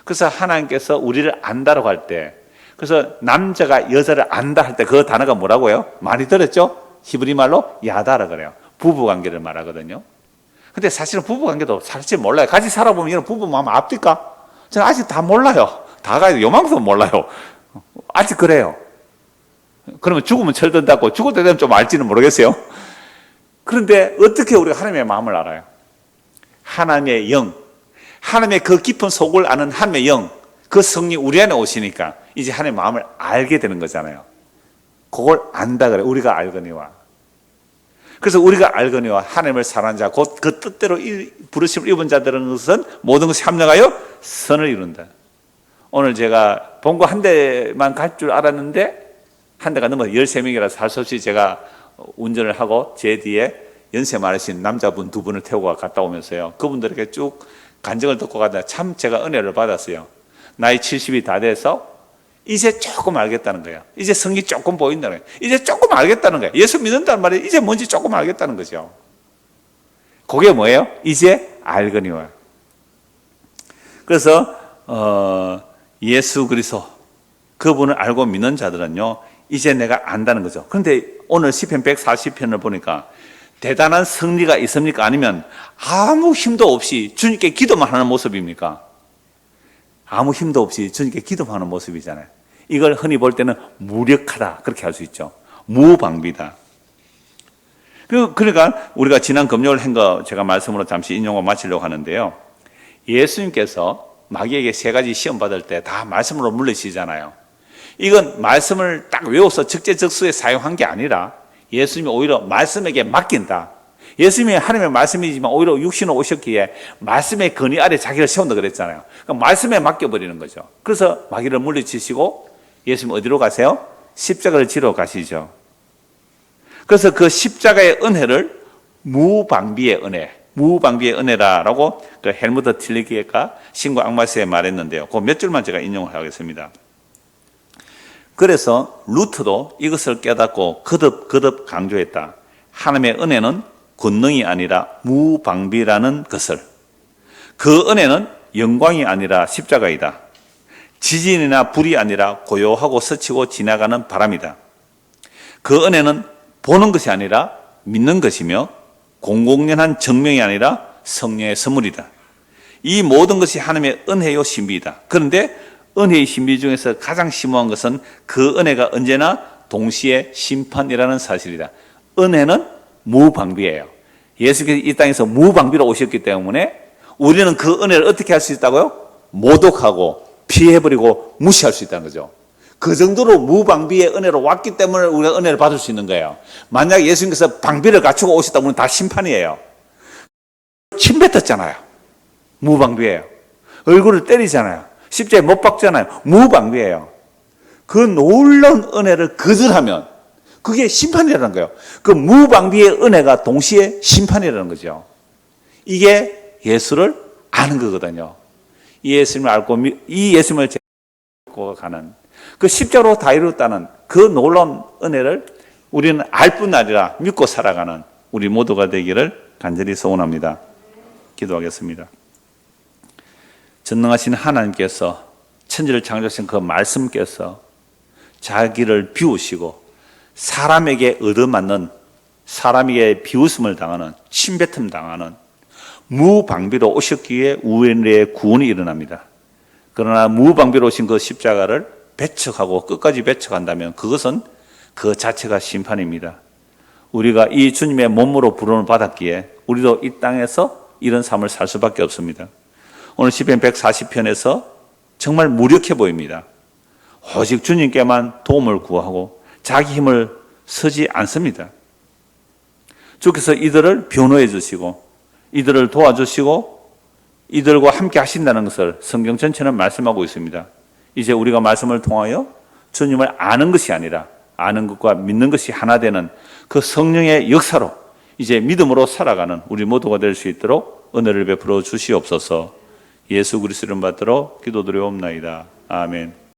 그래서 하나님께서 우리를 안다라고 할 때, 그래서 남자가 여자를 안다 할 때 그 단어가 뭐라고요? 많이 들었죠? 히브리 말로 야다라 그래요. 부부관계를 말하거든요. 근데 사실은 부부관계도 사실 몰라요. 같이 살아보면 이런 부부 마음 앞뒤까? 저는 아직 다 몰라요. 다 가야 요만큼 몰라요. 아직 그래요. 그러면 죽으면 철든다고 죽을 때 되면 좀 알지는 모르겠어요. 그런데 어떻게 우리가 하나님의 마음을 알아요? 하나님의 영, 하나님의 그 깊은 속을 아는 하나님의 영, 그 성령 우리 안에 오시니까 이제 하나님의 마음을 알게 되는 거잖아요. 그걸 안다 그래. 우리가 알거니와. 그래서 우리가 알거니와 하나님을 사랑하는 자, 곧 그 뜻대로 부르심을 입은 자들은 것은 모든 것이 합력하여 선을 이룬다. 오늘 제가 본고 한 대만 갈 줄 알았는데 한 대가 넘어 13명이라서 할 수 없이 제가 운전을 하고 제 뒤에 연세 많으신 남자분 두 분을 태우고 갔다 오면서요. 그분들에게 쭉 간증을 듣고 가다 참 제가 은혜를 받았어요. 나이 70이 다 돼서 이제 조금 알겠다는 거예요. 이제 성이 조금 보인다는 거예요. 이제 조금 알겠다는 거예요. 예수 믿는다는 말이 이제 뭔지 조금 알겠다는 거죠. 그게 뭐예요? 이제 알거니와. 그래서 예수 그리스도 그분을 알고 믿는 자들은요. 이제 내가 안다는 거죠. 그런데 오늘 시편 140편을 보니까 대단한 승리가 있습니까? 아니면 아무 힘도 없이 주님께 기도만 하는 모습입니까? 아무 힘도 없이 주님께 기도하는 모습이잖아요. 이걸 흔히 볼 때는 무력하다 그렇게 할 수 있죠. 무방비다. 그러니까 우리가 지난 금요일 한 거 제가 말씀으로 잠시 인용하고 마치려고 하는데요. 예수님께서 마귀에게 3가지 시험 받을 때 다 말씀으로 물리시잖아요. 이건 말씀을 딱 외워서 적재적소에 사용한 게 아니라 예수님이 오히려 말씀에게 맡긴다. 예수님이 하나님의 말씀이지만 오히려 육신으로 오셨기에 말씀의 근위 아래 자기를 세운다 그랬잖아요. 그러니까 말씀에 맡겨버리는 거죠. 그래서 마귀를 물리치시고 예수님 어디로 가세요? 십자가를 지러 가시죠. 그래서 그 십자가의 은혜를 무방비의 은혜, 무방비의 은혜라고 그 헬무트 틸리기가 신과 악마서에 말했는데요. 그 몇 줄만 제가 인용을 하겠습니다. 그래서 루트도 이것을 깨닫고 거듭 강조했다. 하나님의 은혜는 권능이 아니라 무방비라는 것을. 그 은혜는 영광이 아니라 십자가이다. 지진이나 불이 아니라 고요하고 스치고 지나가는 바람이다. 그 은혜는 보는 것이 아니라 믿는 것이며 공공연한 증명이 아니라 성령의 선물이다. 이 모든 것이 하나님의 은혜요 신비이다. 그런데 은혜의 신비 중에서 가장 심오한 것은 그 은혜가 언제나 동시에 심판이라는 사실이다. 은혜는 무방비예요. 예수께서 이 땅에서 무방비로 오셨기 때문에 우리는 그 은혜를 어떻게 할 수 있다고요? 모독하고 피해버리고 무시할 수 있다는 거죠. 그 정도로 무방비의 은혜로 왔기 때문에 우리가 은혜를 받을 수 있는 거예요. 만약 예수님께서 방비를 갖추고 오셨다면 우리는 다 심판이에요. 침 뱉었잖아요. 무방비예요. 얼굴을 때리잖아요. 십자가에 못 박잖아요. 무방비예요. 그 놀라운 은혜를 거절하면 그게 심판이라는 거예요. 그 무방비의 은혜가 동시에 심판이라는 거죠. 이게 예수를 아는 거거든요. 이 예수님을 알고 이 예수님을 믿고 가는 그 십자가로 다 이뤘다는 그 놀라운 은혜를 우리는 알 뿐 아니라 믿고 살아가는 우리 모두가 되기를 간절히 소원합니다. 기도하겠습니다. 전능하신 하나님께서 천지를 창조하신 그 말씀께서 자기를 비우시고 사람에게 얻어맞는, 사람에게 비웃음을 당하는, 침뱉음 당하는 무방비로 오셨기에 우리의 구원이 일어납니다. 그러나 무방비로 오신 그 십자가를 배척하고 끝까지 배척한다면 그것은 그 자체가 심판입니다. 우리가 이 주님의 몸으로 부름을 받았기에 우리도 이 땅에서 이런 삶을 살 수밖에 없습니다. 오늘 시편 140편에서 정말 무력해 보입니다. 오직 주님께만 도움을 구하고 자기 힘을 쓰지 않습니다. 주께서 이들을 변호해 주시고 이들을 도와주시고 이들과 함께 하신다는 것을 성경 전체는 말씀하고 있습니다. 이제 우리가 말씀을 통하여 주님을 아는 것이 아니라 아는 것과 믿는 것이 하나 되는 그 성령의 역사로 이제 믿음으로 살아가는 우리 모두가 될 수 있도록 은혜를 베풀어 주시옵소서. 예수 그리스도 이름 받들어 기도드리옵나이다. 아멘.